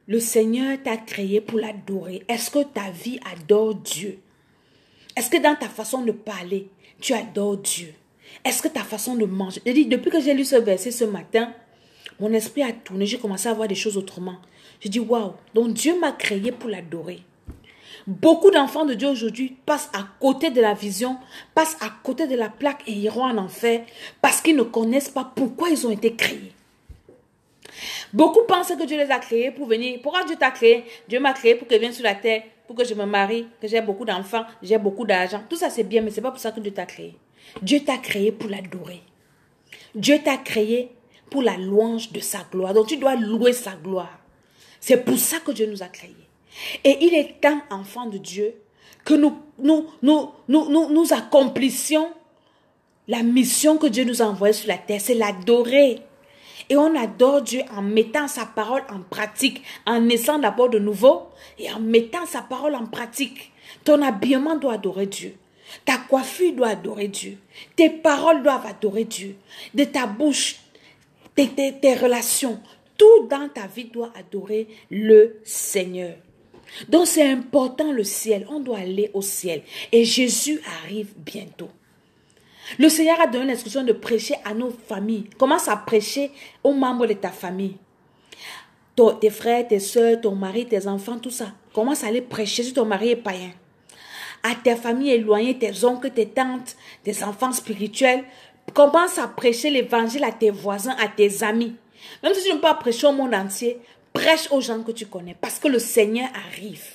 Le Seigneur t'a créé pour l'adorer. Est-ce que ta vie adore Dieu? Est-ce que dans ta façon de parler, tu adores Dieu? Est-ce que ta façon de manger... Je dis, depuis que j'ai lu ce verset ce matin, mon esprit a tourné, j'ai commencé à voir des choses autrement. Je dis, waouh, donc Dieu m'a créé pour l'adorer. Beaucoup d'enfants de Dieu aujourd'hui passent à côté de la vision, passent à côté de la plaque et iront en enfer parce qu'ils ne connaissent pas pourquoi ils ont été créés. Beaucoup pensent que Dieu les a créés pour venir. Pourquoi Dieu t'a créé? Dieu m'a créé pour que je vienne sur la terre, pour que je me marie, que j'ai beaucoup d'enfants, j'ai beaucoup d'argent. Tout ça c'est bien, mais ce n'est pas pour ça que Dieu t'a créé. Dieu t'a créé pour l'adorer. Dieu t'a créé pour la louange de sa gloire. Donc tu dois louer sa gloire. C'est pour ça que Dieu nous a créés. Et il est temps, enfants de Dieu, que nous accomplissions la mission que Dieu nous a envoyée sur la terre. C'est l'adorer. Et on adore Dieu en mettant sa parole en pratique, en naissant d'abord de nouveau et en mettant sa parole en pratique. Ton habillement doit adorer Dieu. Ta coiffure doit adorer Dieu. Tes paroles doivent adorer Dieu. De ta bouche, tes relations, tout dans ta vie doit adorer le Seigneur. Donc c'est important le ciel. On doit aller au ciel. Et Jésus arrive bientôt. Le Seigneur a donné l'instruction de prêcher à nos familles. Commence à prêcher aux membres de ta famille. Tes frères, tes soeurs, ton mari, tes enfants, tout ça. Commence à aller prêcher si ton mari est païen. À tes familles éloignées, tes oncles, tes tantes, tes enfants spirituels. Commence à prêcher l'évangile à tes voisins, à tes amis. Même si tu ne peux pas prêcher au monde entier, prêche aux gens que tu connais. Parce que le Seigneur arrive.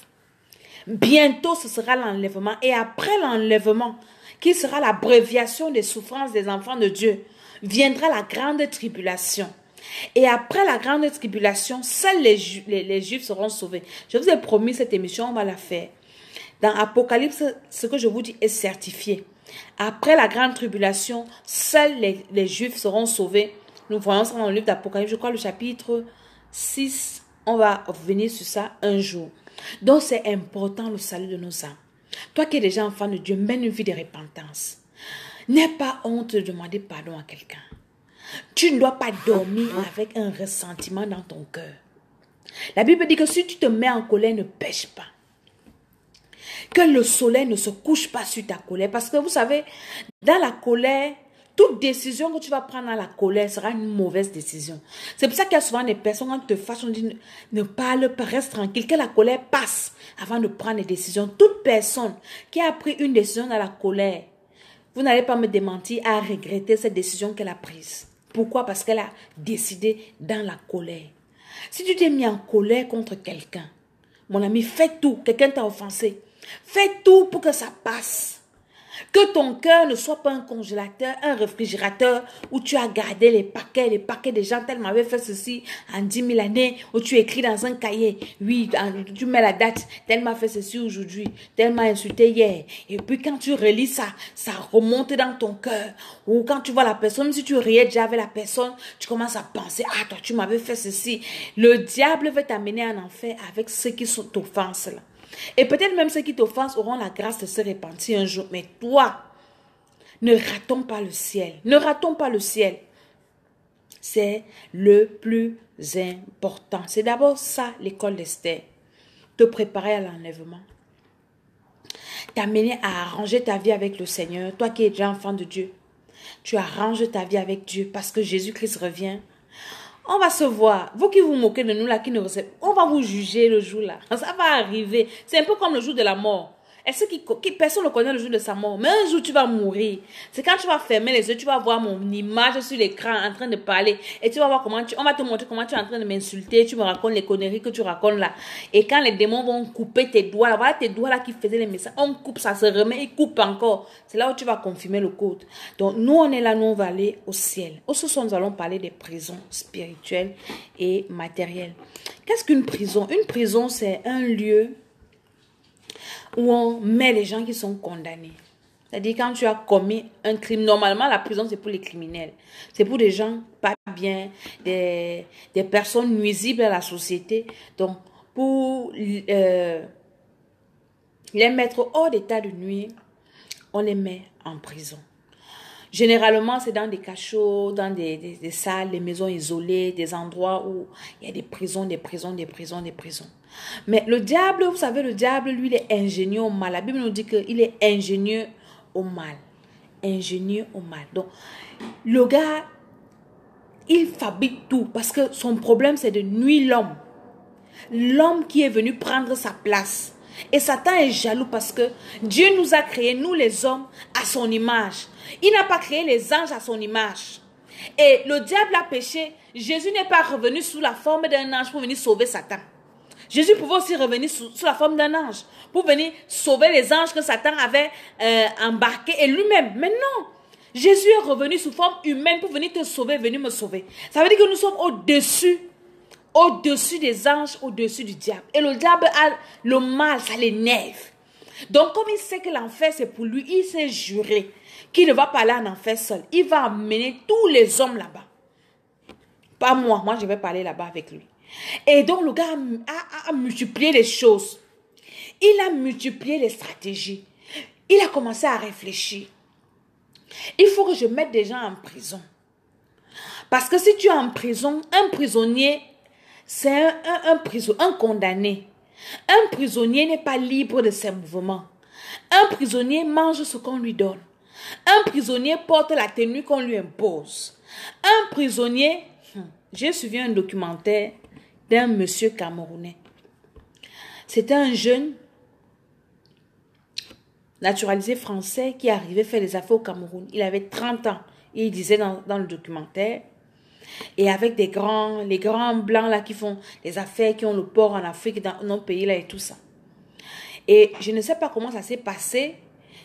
Bientôt, ce sera l'enlèvement. Et après l'enlèvement, qui sera l'abréviation des souffrances des enfants de Dieu, viendra la grande tribulation. Et après la grande tribulation, seuls les Juifs seront sauvés. Je vous ai promis cette émission, on va la faire. Dans Apocalypse, ce que je vous dis est certifié. Après la grande tribulation, seuls les Juifs seront sauvés. Nous voyons ça dans le livre d'Apocalypse, je crois le chapitre 6. On va revenir sur ça un jour. Donc c'est important le salut de nos âmes. Toi qui es déjà enfant de Dieu, mène une vie de repentance. N'aie pas honte de demander pardon à quelqu'un. Tu ne dois pas dormir avec un ressentiment dans ton cœur. La Bible dit que si tu te mets en colère, ne pêche pas. Que le soleil ne se couche pas sur ta colère. Parce que vous savez, dans la colère, toute décision que tu vas prendre dans la colère sera une mauvaise décision. C'est pour ça qu'il y a souvent des personnes, quand tu te fâches, on dit ne parle pas, reste tranquille, que la colère passe avant de prendre des décisions. Toute personne qui a pris une décision dans la colère, vous n'allez pas me démentir, à regretter cette décision qu'elle a prise. Pourquoi? Parce qu'elle a décidé dans la colère. Si tu t'es mis en colère contre quelqu'un, mon ami, fais tout. Quelqu'un t'a offensé. Fais tout pour que ça passe. Que ton cœur ne soit pas un congélateur, un réfrigérateur où tu as gardé les paquets des gens. Tel m'avait fait ceci en 10 000 années, où tu écris dans un cahier. Oui, tu mets la date. Tel m'a fait ceci aujourd'hui. Tel m'a insulté hier. Et puis quand tu relis ça, ça remonte dans ton cœur. Ou quand tu vois la personne, même si tu riais déjà avec la personne, tu commences à penser, ah toi tu m'avais fait ceci. Le diable va t'amener en enfer avec ceux qui sont t'offensent là. Et peut-être même ceux qui t'offensent auront la grâce de se repentir un jour. Mais toi, ne ratons pas le ciel. Ne ratons pas le ciel. C'est le plus important. C'est d'abord ça, l'école d'Esther. Te préparer à l'enlèvement. T'amener à arranger ta vie avec le Seigneur. Toi qui es déjà enfant de Dieu. Tu arranges ta vie avec Dieu parce que Jésus-Christ revient. On va se voir. Vous qui vous moquez de nous là, qui ne recevez, on va vous juger le jour là. Ça va arriver. C'est un peu comme le jour de la mort. Est-ce que personne ne connaît le jour de sa mort? Mais un jour tu vas mourir. C'est quand tu vas fermer les yeux, tu vas voir mon image sur l'écran en train de parler. Et tu vas voir comment on va te montrer comment tu es en train de m'insulter. Tu me racontes les conneries que tu racontes là. Et quand les démons vont couper tes doigts là, voilà tes doigts là qui faisaient les messages. On coupe, ça se remet, ils coupent encore. C'est là où tu vas confirmer le code. Donc nous on est là, nous on va aller au ciel. Au soir nous allons parler des prisons spirituelles et matérielles. Qu'est-ce qu'une prison? Une prison c'est un lieu où on met les gens qui sont condamnés. C'est-à-dire quand tu as commis un crime, normalement la prison c'est pour les criminels. C'est pour des gens pas bien, des personnes nuisibles à la société. Donc pour les mettre hors d'état de nuire, on les met en prison. Généralement, c'est dans des cachots, dans des salles, des maisons isolées, des endroits où il y a des prisons. Mais le diable, vous savez, le diable, lui, il est ingénieux au mal. La Bible nous dit qu'il est ingénieux au mal. Ingénieux au mal. Donc, le gars, il fabrique tout parce que son problème, c'est de nuire l'homme. L'homme qui est venu prendre sa place. Et Satan est jaloux parce que Dieu nous a créés, nous les hommes, à son image. Il n'a pas créé les anges à son image. Et le diable a péché. Jésus n'est pas revenu sous la forme d'un ange pour venir sauver Satan. Jésus pouvait aussi revenir sous la forme d'un ange pour venir sauver les anges que Satan avait embarqués et lui-même. Mais non, Jésus est revenu sous forme humaine pour venir te sauver, venir me sauver. Ça veut dire que nous sommes au-dessus des anges, au-dessus du diable. Et le diable a le mal, ça l'énerve. Donc comme il sait que l'enfer c'est pour lui, il s'est juré qu'il ne va pas aller en enfer seul. Il va amener tous les hommes là-bas. Pas moi, je vais parler là-bas avec lui. Et donc le gars a multiplié les choses. Il a multiplié les stratégies. Il a commencé à réfléchir. Il faut que je mette des gens en prison. Parce que si tu es en prison, un prisonnier, c'est un condamné. Un prisonnier n'est pas libre de ses mouvements. Un prisonnier mange ce qu'on lui donne. Un prisonnier porte la tenue qu'on lui impose. Un prisonnier, j'ai suivi un documentaire d'un monsieur camerounais. C'était un jeune naturalisé français qui arrivait faire des affaires au Cameroun. Il avait 30 ans. Et il disait dans le documentaire, et avec les grands blancs là qui font des affaires, qui ont le port en Afrique, dans nos pays là et tout ça. Et je ne sais pas comment ça s'est passé.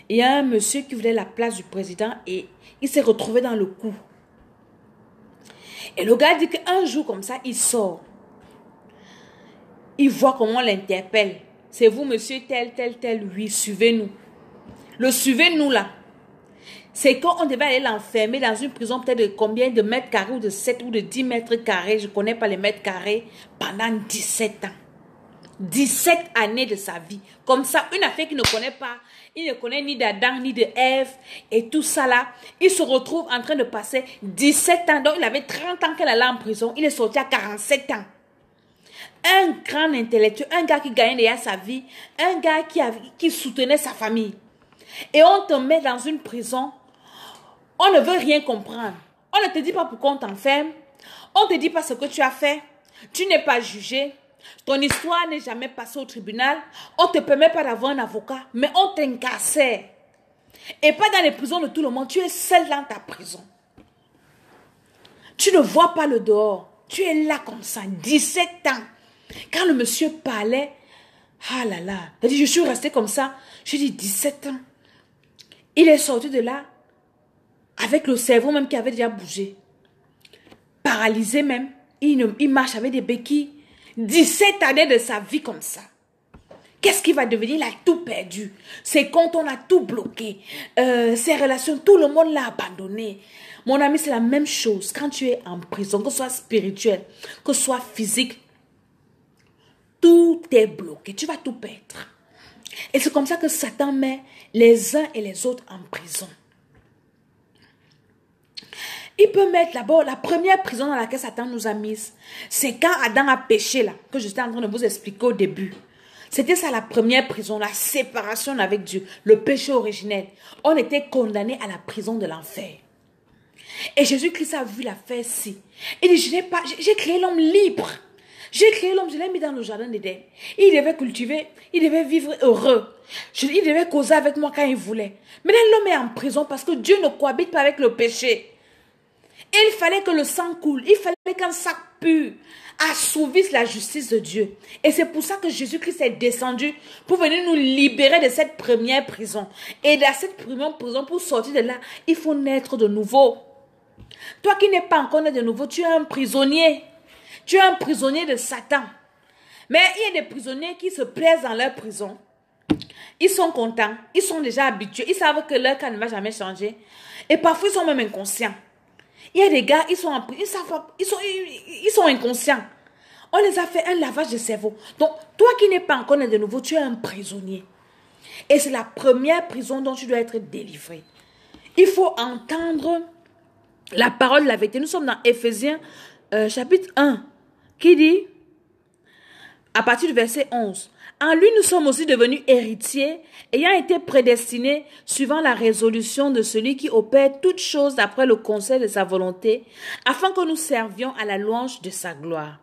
Il y a un monsieur qui voulait la place du président et il s'est retrouvé dans le coup. Et le gars dit qu'un jour comme ça, il sort. Il voit comment on l'interpelle. C'est vous monsieur tel, oui, suivez-nous. Le suivez-nous là. c'est qu'on devait aller l'enfermer dans une prison peut-être de combien de mètres carrés ou de 7 ou de 10 mètres carrés. Je ne connais pas les mètres carrés. Pendant 17 ans. 17 années de sa vie. Comme ça, une affaire qu'il ne connaît pas. Il ne connaît ni d'Adam, ni de Ève. Et tout ça là. Il se retrouve en train de passer 17 ans. Donc, il avait 30 ans qu'elle allait en prison. Il est sorti à 47 ans. Un grand intellectuel. Un gars qui gagnait déjà sa vie. Un gars qui soutenait sa famille. Et on te met dans une prison. On ne veut rien comprendre. On ne te dit pas pourquoi on t'enferme. On ne te dit pas ce que tu as fait. Tu n'es pas jugé. Ton histoire n'est jamais passée au tribunal. On ne te permet pas d'avoir un avocat. Mais on t'incarcère. Et pas dans les prisons de tout le monde. Tu es seul dans ta prison. Tu ne vois pas le dehors. Tu es là comme ça. 17 ans. Quand le monsieur parlait. Ah là là. Je suis restée comme ça. Je dis 17 ans. Il est sorti de là. Avec le cerveau même qui avait déjà bougé. Paralysé même. Il marche avec des béquilles. 17 années de sa vie comme ça. Qu'est-ce qu'il va devenir? Il a tout perdu. Ses comptes, on a tout bloqué. Ses relations, tout le monde l'a abandonné. Mon ami, c'est la même chose. Quand tu es en prison, que ce soit spirituel, que ce soit physique, tout est bloqué. Tu vas tout perdre. Et c'est comme ça que Satan met les uns et les autres en prison. Il peut mettre d'abord la première prison dans laquelle Satan nous a mis. C'est quand Adam a péché là, que j'étais en train de vous expliquer au début. C'était ça la première prison, la séparation avec Dieu, le péché originel. On était condamné à la prison de l'enfer. Et Jésus-Christ a vu l'affaire ci. Il dit, j'ai créé l'homme libre. J'ai créé l'homme, je l'ai mis dans le jardin d'Éden. Il devait cultiver, il devait vivre heureux. Il devait causer avec moi quand il voulait. Mais là, l'homme est en prison parce que Dieu ne cohabite pas avec le péché. Et il fallait que le sang coule. Il fallait qu'un sac pur assouvisse la justice de Dieu. Et c'est pour ça que Jésus-Christ est descendu pour venir nous libérer de cette première prison. Et dans cette première prison, pour sortir de là, il faut naître de nouveau. Toi qui n'es pas encore né de nouveau, tu es un prisonnier. Tu es un prisonnier de Satan. Mais il y a des prisonniers qui se plaisent dans leur prison. Ils sont contents. Ils sont déjà habitués. Ils savent que leur cas ne va jamais changer. Et parfois, ils sont même inconscients. Il y a des gars, ils sont inconscients. On les a fait un lavage de cerveau. Donc, toi qui n'es pas encore né de nouveau, tu es un prisonnier. Et c'est la première prison dont tu dois être délivré. Il faut entendre la parole de la vérité. Nous sommes dans Éphésiens chapitre 1 qui dit, à partir du verset 11, « En lui, nous sommes aussi devenus héritiers, ayant été prédestinés, suivant la résolution de celui qui opère toutes choses d'après le conseil de sa volonté, afin que nous servions à la louange de sa gloire.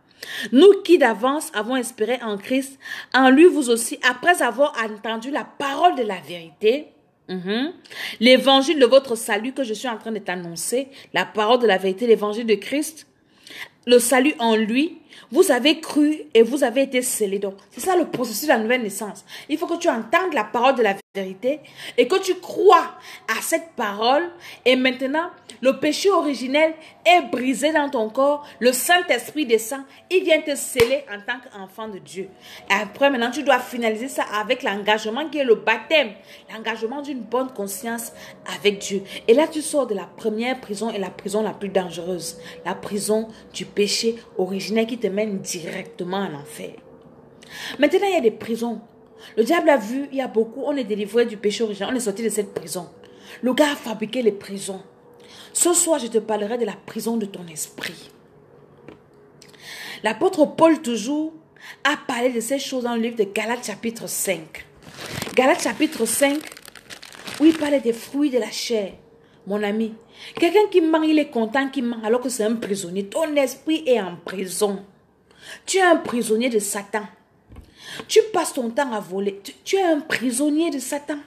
Nous qui d'avance avons espéré en Christ, en lui vous aussi, après avoir entendu la parole de la vérité, l'évangile de votre salut que je suis en train de t'annoncer, la parole de la vérité, l'évangile de Christ, le salut en lui, vous avez cru et vous avez été scellés. Donc, c'est ça le processus de la nouvelle naissance. Il faut que tu entendes la parole de la vérité et que tu crois à cette parole. Et maintenant, le péché originel est brisé dans ton corps. Le Saint-Esprit descend. Il vient te sceller en tant qu'enfant de Dieu. Et après, maintenant, tu dois finaliser ça avec l'engagement qui est le baptême. L'engagement d'une bonne conscience avec Dieu. Et là, tu sors de la première prison et la prison la plus dangereuse. La prison du péché originel qui te mène directement en enfer. Maintenant, il y a des prisons. Le diable a vu, il y a beaucoup, on est délivré du péché originel, on est sorti de cette prison. Le gars a fabriqué les prisons. Ce soir, je te parlerai de la prison de ton esprit. L'apôtre Paul, toujours, a parlé de ces choses dans le livre de Galates chapitre 5. Galates chapitre 5, où il parlait des fruits de la chair. Mon ami, quelqu'un qui ment, il est content qu'il ment alors que c'est un prisonnier. Ton esprit est en prison. Tu es un prisonnier de Satan. Tu passes ton temps à voler. Tu es un prisonnier de Satan.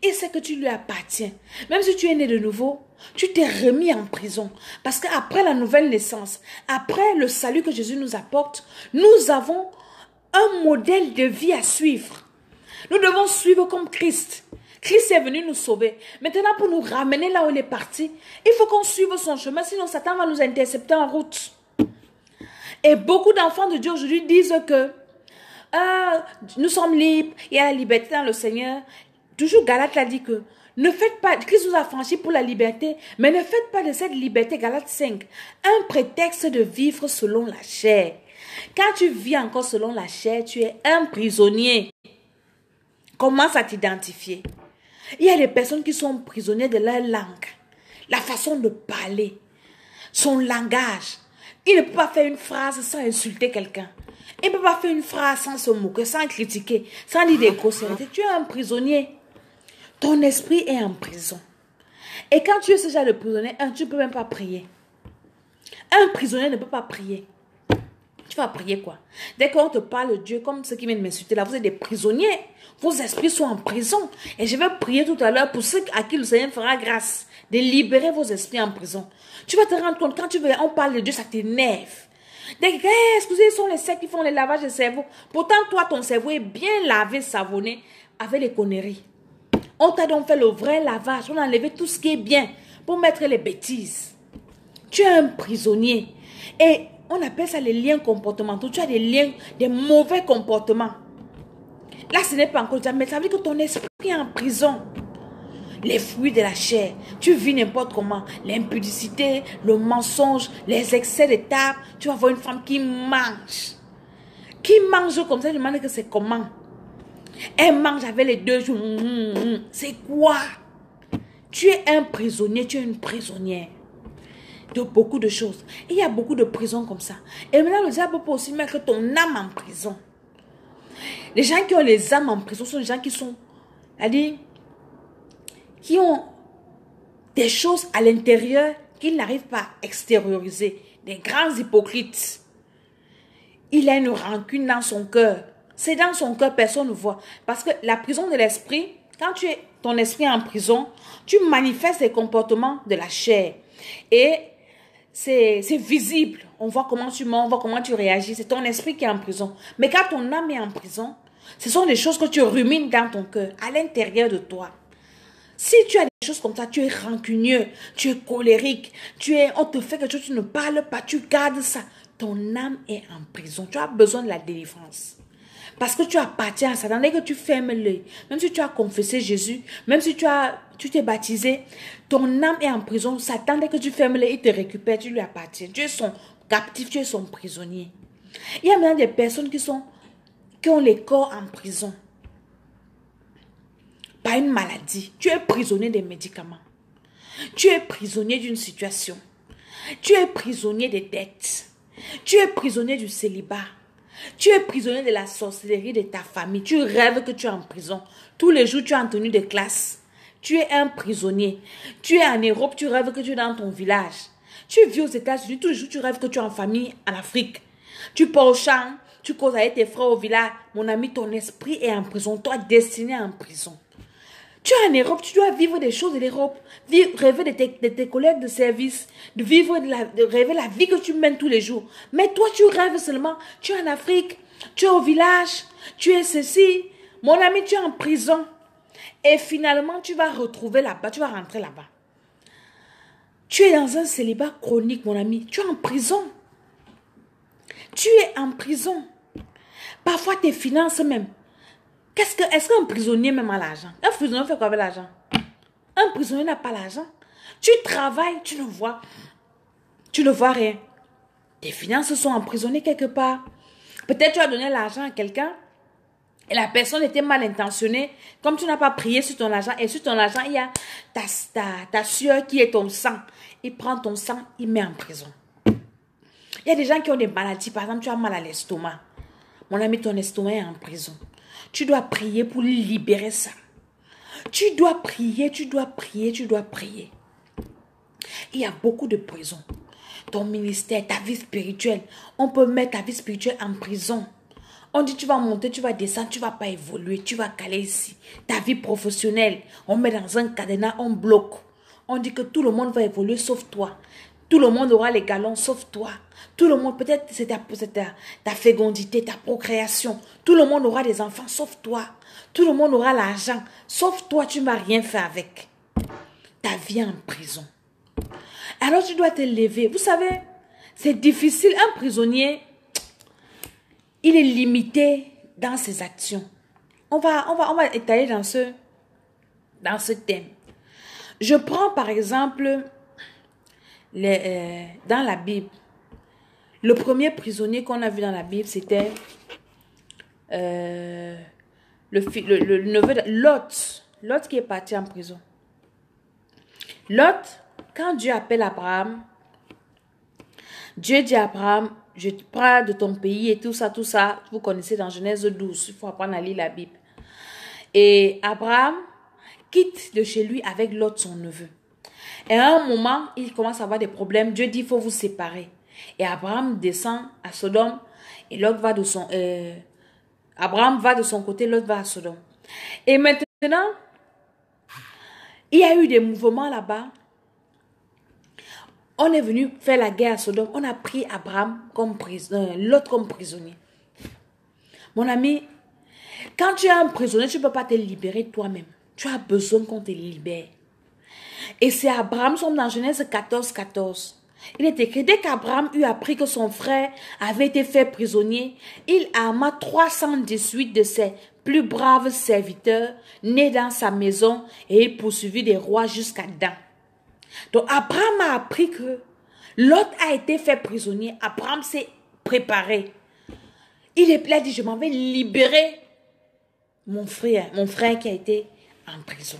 Et c'est que tu lui appartiens. Même si tu es né de nouveau, tu t'es remis en prison. Parce qu'après la nouvelle naissance, après le salut que Jésus nous apporte, nous avons un modèle de vie à suivre. Nous devons suivre comme Christ. Christ est venu nous sauver. Maintenant, pour nous ramener là où il est parti, il faut qu'on suive son chemin, sinon Satan va nous intercepter en route. Et beaucoup d'enfants de Dieu aujourd'hui disent que nous sommes libres, il y a la liberté dans le Seigneur. Toujours Galate a dit que Ne faites pas, Christ vous a franchi pour la liberté, mais ne faites pas de cette liberté, Galates 5, un prétexte de vivre selon la chair. Quand tu vis encore selon la chair, tu es un prisonnier. Commence à t'identifier. Il y a des personnes qui sont prisonnières de leur langue, la façon de parler, son langage. Il ne peut pas faire une phrase sans insulter quelqu'un. Il ne peut pas faire une phrase sans se moquer, sans critiquer, sans dire des grossièretés. Tu es un prisonnier. Ton esprit est en prison. Et quand tu es ce genre de prisonnier, tu ne peux même pas prier. Un prisonnier ne peut pas prier. Tu vas prier quoi? Dès qu'on te parle de Dieu, comme ceux qui viennent m'insulter là, vous êtes des prisonniers. Vos esprits sont en prison. Et je vais prier tout à l'heure pour ceux à qui le Seigneur fera grâce de libérer vos esprits en prison. Tu vas te rendre compte, quand on parle de Dieu, ça t'énerve. Excusez, ce sont les sectes qui font les lavages de cerveau. Pourtant, toi, ton cerveau est bien lavé, savonné, avec les conneries. On t'a donc fait le vrai lavage. On a enlevé tout ce qui est bien pour mettre les bêtises. Tu es un prisonnier. Et on appelle ça les liens comportementaux. Tu as des liens, des mauvais comportements. Là, ce n'est pas encore ça, mais ça veut dire que ton esprit est en prison. Les fruits de la chair, tu vis n'importe comment. L'impudicité, le mensonge, les excès de table. Tu vas voir une femme qui mange. Qui mange comme ça, je me demande que c'est comment. Elle mange avec les deux jours. C'est quoi? Tu es un prisonnier, tu es une prisonnière de beaucoup de choses. Et il y a beaucoup de prisons comme ça. Et maintenant, le diable peut aussi mettre ton âme en prison. Les gens qui ont les âmes en prison sont les gens qui sont, c'est-à-dire, qui ont des choses à l'intérieur qu'ils n'arrivent pas à extérioriser. Des grands hypocrites. Il a une rancune dans son cœur. C'est dans son cœur, personne ne voit. Parce que la prison de l'esprit, quand ton esprit est en prison, tu manifestes des comportements de la chair. Et c'est visible. On voit comment tu mens, on voit comment tu réagis. C'est ton esprit qui est en prison. Mais quand ton âme est en prison, ce sont des choses que tu rumines dans ton cœur, à l'intérieur de toi. Si tu as des choses comme ça, tu es rancunieux, tu es colérique, on te fait quelque chose, tu ne parles pas, tu gardes ça. Ton âme est en prison. Tu as besoin de la délivrance. Parce que tu appartiens à Satan. Dès que tu fermes l'œil, même si tu as confessé Jésus, même si tu t'es baptisé, ton âme est en prison. Satan, dès que tu fermes l'œil, il te récupère, tu lui appartiens. Tu es son captif, tu es son prisonnier. Il y a maintenant des personnes qui ont les corps en prison. Par une maladie. Tu es prisonnier des médicaments. Tu es prisonnier d'une situation. Tu es prisonnier des dettes. Tu es prisonnier du célibat. Tu es prisonnier de la sorcellerie de ta famille. Tu rêves que tu es en prison. Tous les jours, tu es en tenue de classe. Tu es un prisonnier. Tu es en Europe, tu rêves que tu es dans ton village. Tu vis aux États-Unis, tous les jours, tu rêves que tu es en famille en Afrique. Tu pars au champ, tu causes avec tes frères au village. Mon ami, ton esprit est en prison. Toi, destiné en prison. Tu es en Europe, tu dois vivre des choses de l'Europe, rêver de tes collègues de service, de rêver la vie que tu mènes tous les jours. Mais toi, tu rêves seulement, tu es en Afrique, tu es au village, tu es ceci. Mon ami, tu es en prison. Et finalement, tu vas retrouver là-bas, tu vas rentrer là-bas. Tu es dans un célibat chronique, mon ami. Tu es en prison. Tu es en prison. Parfois, tes finances même. Est-ce qu'un prisonnier même a l'argent? Un prisonnier fait quoi avec l'argent? Un prisonnier n'a pas l'argent. Tu travailles, tu ne vois rien. Tes finances sont emprisonnées quelque part. Peut-être tu as donné l'argent à quelqu'un et la personne était mal intentionnée. Comme tu n'as pas prié sur ton argent et sur ton argent, il y a ta sueur qui est ton sang. Il prend ton sang, il met en prison. Il y a des gens qui ont des maladies. Par exemple, tu as mal à l'estomac. Mon ami, ton estomac est en prison. Tu dois prier pour libérer ça. Tu dois prier, tu dois prier, tu dois prier. Il y a beaucoup de prisons. Ton ministère, ta vie spirituelle. On peut mettre ta vie spirituelle en prison. On dit tu vas monter, tu vas descendre, tu ne vas pas évoluer, tu vas caler ici. Ta vie professionnelle, on met dans un cadenas, on bloque. On dit que tout le monde va évoluer sauf toi. Tout le monde aura les galons sauf toi. Tout le monde, peut-être c'est ta fécondité, ta procréation. Tout le monde aura des enfants sauf toi. Tout le monde aura l'argent sauf toi, tu ne vas rien faire avec. Ta vie en prison. Alors tu dois te lever. Vous savez, c'est difficile. Un prisonnier, il est limité dans ses actions. On va étaler dans ce thème. Je prends par exemple dans la Bible. Le premier prisonnier qu'on a vu dans la Bible, c'était le neveu de Lot. Lot qui est parti en prison. Lot, quand Dieu appelle Abraham, Dieu dit à Abraham, je te prends de ton pays et tout ça, vous connaissez dans Genèse 12, il faut apprendre à lire la Bible. Et Abraham quitte de chez lui avec Lot, son neveu. Et à un moment, il commence à avoir des problèmes. Dieu dit, il faut vous séparer. Et Abraham descend à Sodome et Lot va de son... Abraham va de son côté, Lot va à Sodome. Et maintenant, il y a eu des mouvements là-bas. On est venu faire la guerre à Sodome. On a pris Abraham comme Lot comme prisonnier. Mon ami, quand tu es un prisonnier, tu ne peux pas te libérer toi-même. Tu as besoin qu'on te libère. Et c'est Abraham, nous sommes dans Genèse 14, 14. Il est écrit, dès qu'Abraham eut appris que son frère avait été fait prisonnier, il arma 318 de ses plus braves serviteurs nés dans sa maison et il poursuivit des rois jusqu'à Dan. Donc Abraham a appris que Lot a été fait prisonnier. Abraham s'est préparé. Il a dit, je m'en vais libérer mon frère qui a été en prison.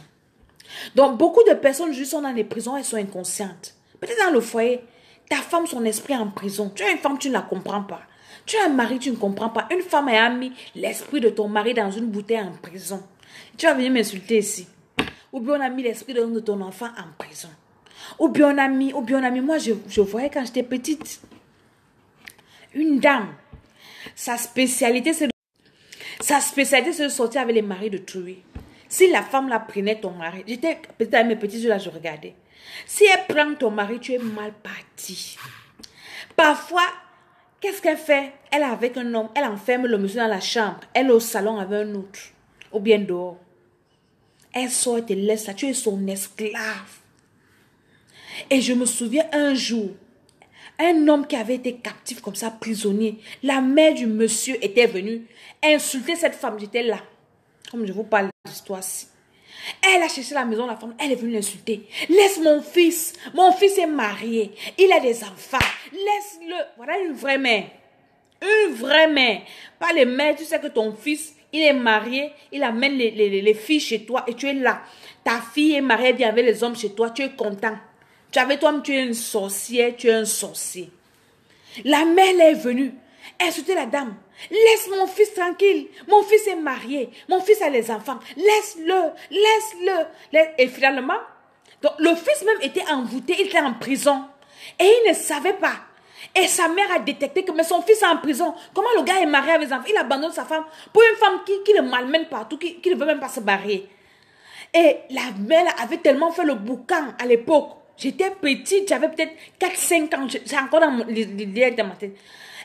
Donc beaucoup de personnes juste sont dans les prisons, elles sont inconscientes. Peut-être dans le foyer, ta femme, son esprit est en prison. Tu as une femme, tu ne la comprends pas. Tu as un mari, tu ne comprends pas. Une femme a mis l'esprit de ton mari dans une bouteille en prison. Tu vas venir m'insulter ici. Ou bien on a mis l'esprit de ton enfant en prison. Ou bien on a mis, moi je voyais quand j'étais petite, une dame, sa spécialité c'est de sortir avec les maris de tuer. Si la femme la prenait ton mari, j'étais petite avec mes petits yeux là, je regardais. Si elle prend ton mari, tu es mal parti. Parfois, qu'est-ce qu'elle fait? Elle est avec un homme, elle enferme le monsieur dans la chambre, elle est au salon avec un autre, ou bien dehors. Elle sort et te laisse là, tu es son esclave. Et je me souviens un jour, un homme qui avait été captif comme ça, prisonnier, la mère du monsieur était venue insulter cette femme, j'étais là. Comme je vous parle de l'histoire-ci. Elle a cherché la maison, la femme, elle est venue l'insulter. Laisse mon fils est marié, il a des enfants, laisse-le. Voilà une vraie mère. Une vraie mère. Pas les mères, tu sais que ton fils, il est marié, il amène les filles chez toi et tu es là. Ta fille est mariée, elle vient avec les hommes chez toi, tu es content. Tu avais toi-même, tu es une sorcière, tu es un sorcier. La mère est venue insulter la dame. Laisse mon fils tranquille. Mon fils est marié. Mon fils a les enfants. Laisse-le. Laisse-le. Et finalement, donc, le fils même était envoûté. Il était en prison. Et il ne savait pas. Et sa mère a détecté que mais son fils est en prison. Comment le gars est marié avec les enfants? Il abandonne sa femme pour une femme qui le malmène partout, qui ne veut même pas se barrer. Et la mère avait tellement fait le boucan à l'époque. J'étais petite, j'avais peut-être 4-5 ans. C'est encore dans l'idée de ma tête.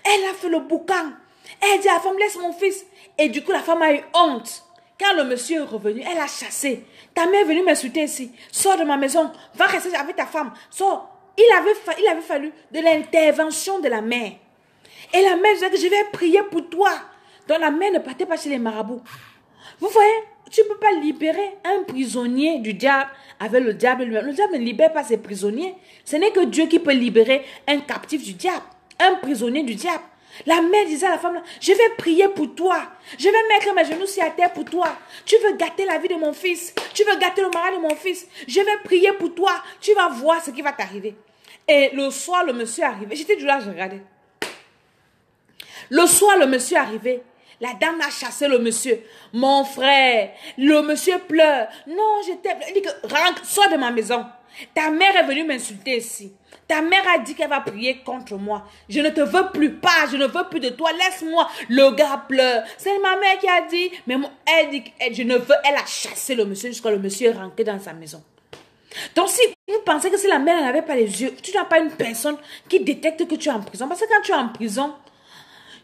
Elle a fait le boucan. Elle dit à la femme, laisse mon fils. Et du coup, la femme a eu honte. Quand le monsieur est revenu, elle a chassé. Ta mère est venue m'insulter ici. Sors de ma maison. Va rester avec ta femme. Sors. Il avait fallu de l'intervention de la mère. Et la mère disait que je vais prier pour toi. Donc la mère ne partait pas chez les marabouts. Vous voyez, tu ne peux pas libérer un prisonnier du diable avec le diable lui-même. Le diable ne libère pas ses prisonniers. Ce n'est que Dieu qui peut libérer un captif du diable. Un prisonnier du diable. La mère disait à la femme, je vais prier pour toi. Je vais mettre mes genoux sur la terre pour toi. Tu veux gâter la vie de mon fils. Tu veux gâter le mari de mon fils. Je vais prier pour toi. Tu vas voir ce qui va t'arriver. Et le soir, le monsieur est arrivé. J'étais du là, je regardais. Le soir, le monsieur est arrivé. La dame a chassé le monsieur. Mon frère, le monsieur pleure. Non, je t'aime. Il dit que rentre, sors de ma maison. Ta mère est venue m'insulter ici. Ta mère a dit qu'elle va prier contre moi. Je ne te veux plus pas. Je ne veux plus de toi. Laisse-moi. Le gars pleure. C'est ma mère qui a dit. Mais elle dit je ne veux. Elle a chassé le monsieur jusqu'à le monsieur est rentré dans sa maison. Donc si vous pensez que si la mère n'avait pas les yeux, tu n'as pas une personne qui détecte que tu es en prison. Parce que quand tu es en prison,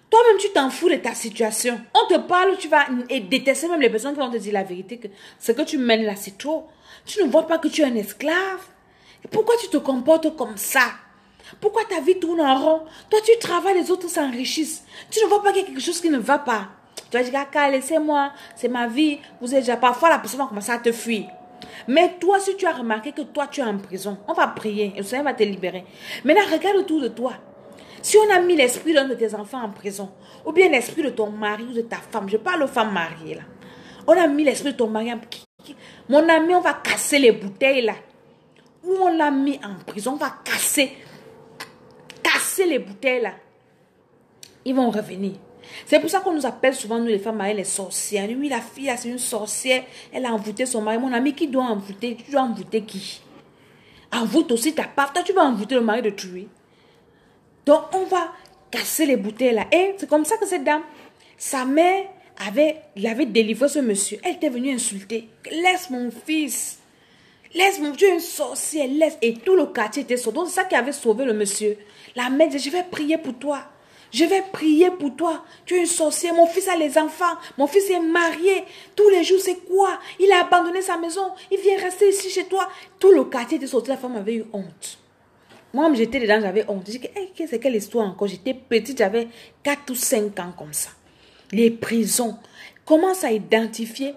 toi-même tu t'en fous de ta situation. On te parle, tu vas détester même les personnes qui vont te dire la vérité. Que ce que tu mènes là, c'est trop. Tu ne vois pas que tu es un esclave. Et pourquoi tu te comportes comme ça? Pourquoi ta vie tourne en rond? Toi, tu travailles, les autres s'enrichissent. Tu ne vois pas qu'il y a quelque chose qui ne va pas. Tu vas dire, laissez-moi, c'est ma vie. Vous êtes déjà parfois la personne va commencer à te fuir. Mais toi, si tu as remarqué que toi, tu es en prison, on va prier et le Seigneur va te libérer. Maintenant, regarde autour de toi. Si on a mis l'esprit d'un de tes enfants en prison, ou bien l'esprit de ton mari ou de ta femme, je parle aux femmes mariées là. On a mis l'esprit de ton mari en prison. Mon ami, on va casser les bouteilles là. Où on l'a mis en prison, on va casser les bouteilles là. Ils vont revenir. C'est pour ça qu'on nous appelle souvent, nous les femmes mariées, les sorcières. Oui, la fille là, c'est une sorcière. Elle a envoûté son mari. Mon ami, qui doit envoûter? Tu dois envoûter qui? Envoûte aussi ta part. Toi, tu vas envoûter le mari de tuer. Donc, on va casser les bouteilles là. Et c'est comme ça que cette dame, sa mère il avait délivré ce monsieur. Elle était venue insulter. Laisse mon fils. Laisse mon, tu es une sorcière. Laisse. Et tout le quartier était sauvé. Donc, c'est ça qui avait sauvé le monsieur. La mère dit, je vais prier pour toi. Je vais prier pour toi. Tu es une sorcière. Mon fils a les enfants. Mon fils est marié. Tous les jours, c'est quoi? Il a abandonné sa maison. Il vient rester ici chez toi. Tout le quartier était sauvé. La femme avait eu honte. Moi, j'étais dedans, j'avais honte. Je dis, hey, c'est quelle histoire encore? J'étais petite, j'avais 4 ou 5 ans comme ça. Les prisons. Commence à identifier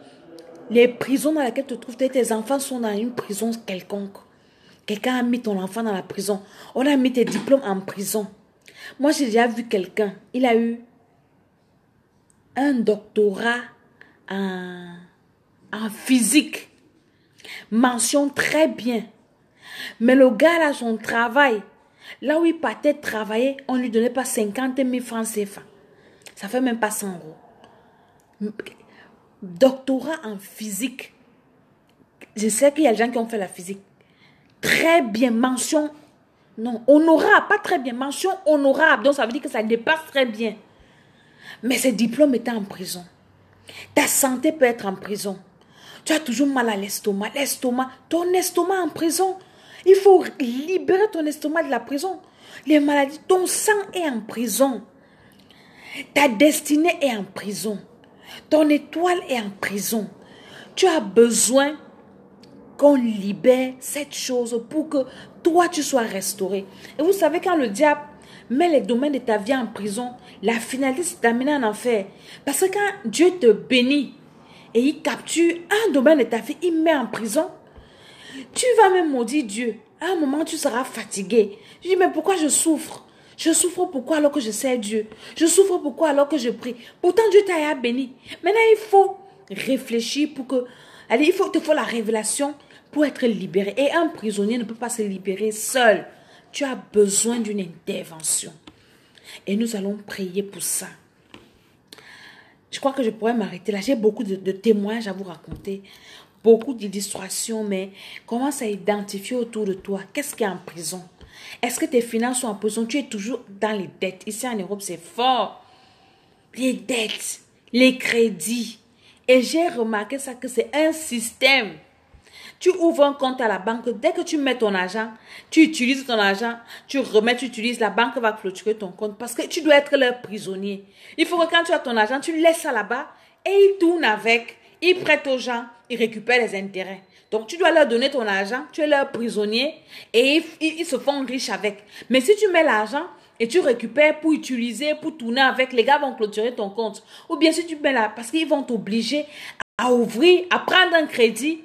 les prisons dans lesquelles tu te trouves. Tes enfants sont dans une prison quelconque. Quelqu'un a mis ton enfant dans la prison. On a mis tes diplômes en prison. Moi, j'ai déjà vu quelqu'un. Il a eu un doctorat en physique. Mention très bien. Mais le gars, là, son travail, là où il partait travailler, on ne lui donnait pas 50 000 francs CFA. Ça fait même pas 100 euros. Doctorat en physique. Je sais qu'il y a des gens qui ont fait la physique. Très bien, mention, non, honorable, pas très bien, mention honorable. Donc ça veut dire que ça dépasse très bien. Mais ce diplôme était en prison. Ta santé peut être en prison. Tu as toujours mal à l'estomac. Ton estomac en prison. Il faut libérer ton estomac de la prison. Les maladies, ton sang est en prison. Ta destinée est en prison. Ton étoile est en prison. Tu as besoin qu'on libère cette chose pour que toi, tu sois restauré. Et vous savez, quand le diable met les domaines de ta vie en prison, la finalité, c'est d'amener en enfer. Parce que quand Dieu te bénit et il capture un domaine de ta vie, il met en prison, tu vas même maudire Dieu. À un moment, tu seras fatigué. Je dis, mais pourquoi je souffre? Je souffre pourquoi alors que je sers Dieu? Je souffre pourquoi alors que je prie? Pourtant, Dieu t'a béni. Maintenant, il faut réfléchir pour que... Allez, il te faut la révélation pour être libéré. Et un prisonnier ne peut pas se libérer seul. Tu as besoin d'une intervention. Et nous allons prier pour ça. Je crois que je pourrais m'arrêter là. J'ai beaucoup de témoignages à vous raconter. Beaucoup d'illustrations, mais commence à identifier autour de toi. Qu'est-ce qui est en prison? Est-ce que tes finances sont en prison? Tu es toujours dans les dettes. Ici en Europe, c'est fort. Les dettes, les crédits. Et j'ai remarqué ça que c'est un système. Tu ouvres un compte à la banque. Dès que tu mets ton argent, tu utilises ton argent, tu remets, tu utilises, la banque va clôturer ton compte parce que tu dois être leur prisonnier. Il faut que quand tu as ton argent, tu laisses ça là-bas et ils tournent avec. Ils prêtent aux gens, ils récupèrent les intérêts. Donc, tu dois leur donner ton argent, tu es leur prisonnier et ils se font riches avec. Mais si tu mets l'argent et tu récupères pour utiliser, pour tourner avec, les gars vont clôturer ton compte. Ou bien si tu mets là, parce qu'ils vont t'obliger à ouvrir, à prendre un crédit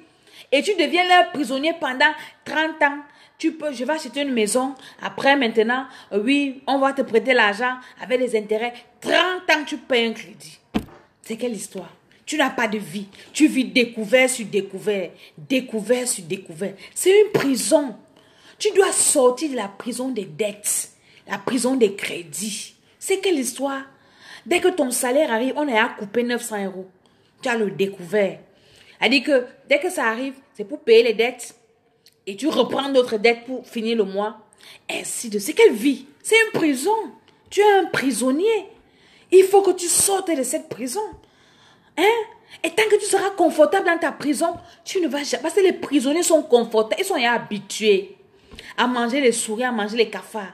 et tu deviens leur prisonnier pendant 30 ans. Je vais acheter une maison. Après, maintenant, oui, on va te prêter l'argent avec des intérêts. 30 ans, tu payes un crédit. C'est quelle histoire? Tu n'as pas de vie. Tu vis découvert sur découvert. Découvert sur découvert. C'est une prison. Tu dois sortir de la prison des dettes. La prison des crédits. C'est quelle histoire? Dès que ton salaire arrive, on est à couper 900 euros. Tu as le découvert. C'est-à-dire que dès que ça arrive, c'est pour payer les dettes. Et tu reprends d'autres dettes pour finir le mois. Ainsi de suite. C'est quelle vie? C'est une prison. Tu es un prisonnier. Il faut que tu sortes de cette prison. Hein? Et tant que tu seras confortable dans ta prison, tu ne vas jamais... Parce que les prisonniers sont confortables. Ils sont habitués à manger les souris, à manger les cafards.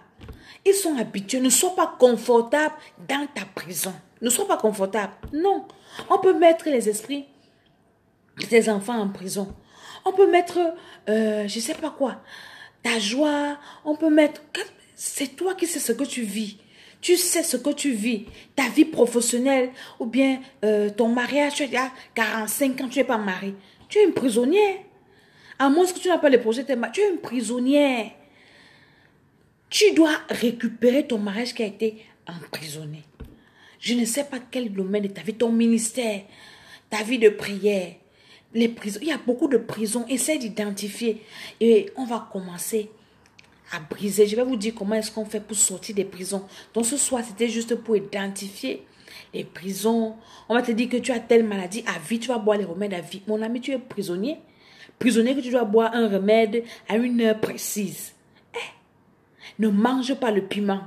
Ils sont habitués. Ne sois pas confortable dans ta prison. Ne sois pas confortable. Non. On peut mettre les esprits des enfants en prison. On peut mettre, je ne sais pas quoi, ta joie. On peut mettre... C'est toi qui sais ce que tu vis. Tu sais ce que tu vis, ta vie professionnelle ou bien ton mariage, tu as 45 ans, tu n'es pas marié. Tu es un prisonnier. À moins que tu n'as pas le projet, tu es une prisonnière. Tu dois récupérer ton mariage qui a été emprisonné. Je ne sais pas quel domaine de ta vie, ton ministère, ta vie de prière, les prisons. Il y a beaucoup de prisons. Essaye d'identifier. Et on va commencer à briser. Je vais vous dire comment est-ce qu'on fait pour sortir des prisons. Donc ce soir, c'était juste pour identifier les prisons. On va te dire que tu as telle maladie à vie, tu vas boire les remèdes à vie. Mon ami, tu es prisonnier. Prisonnier que tu dois boire un remède à une heure précise. Ne mange pas le piment.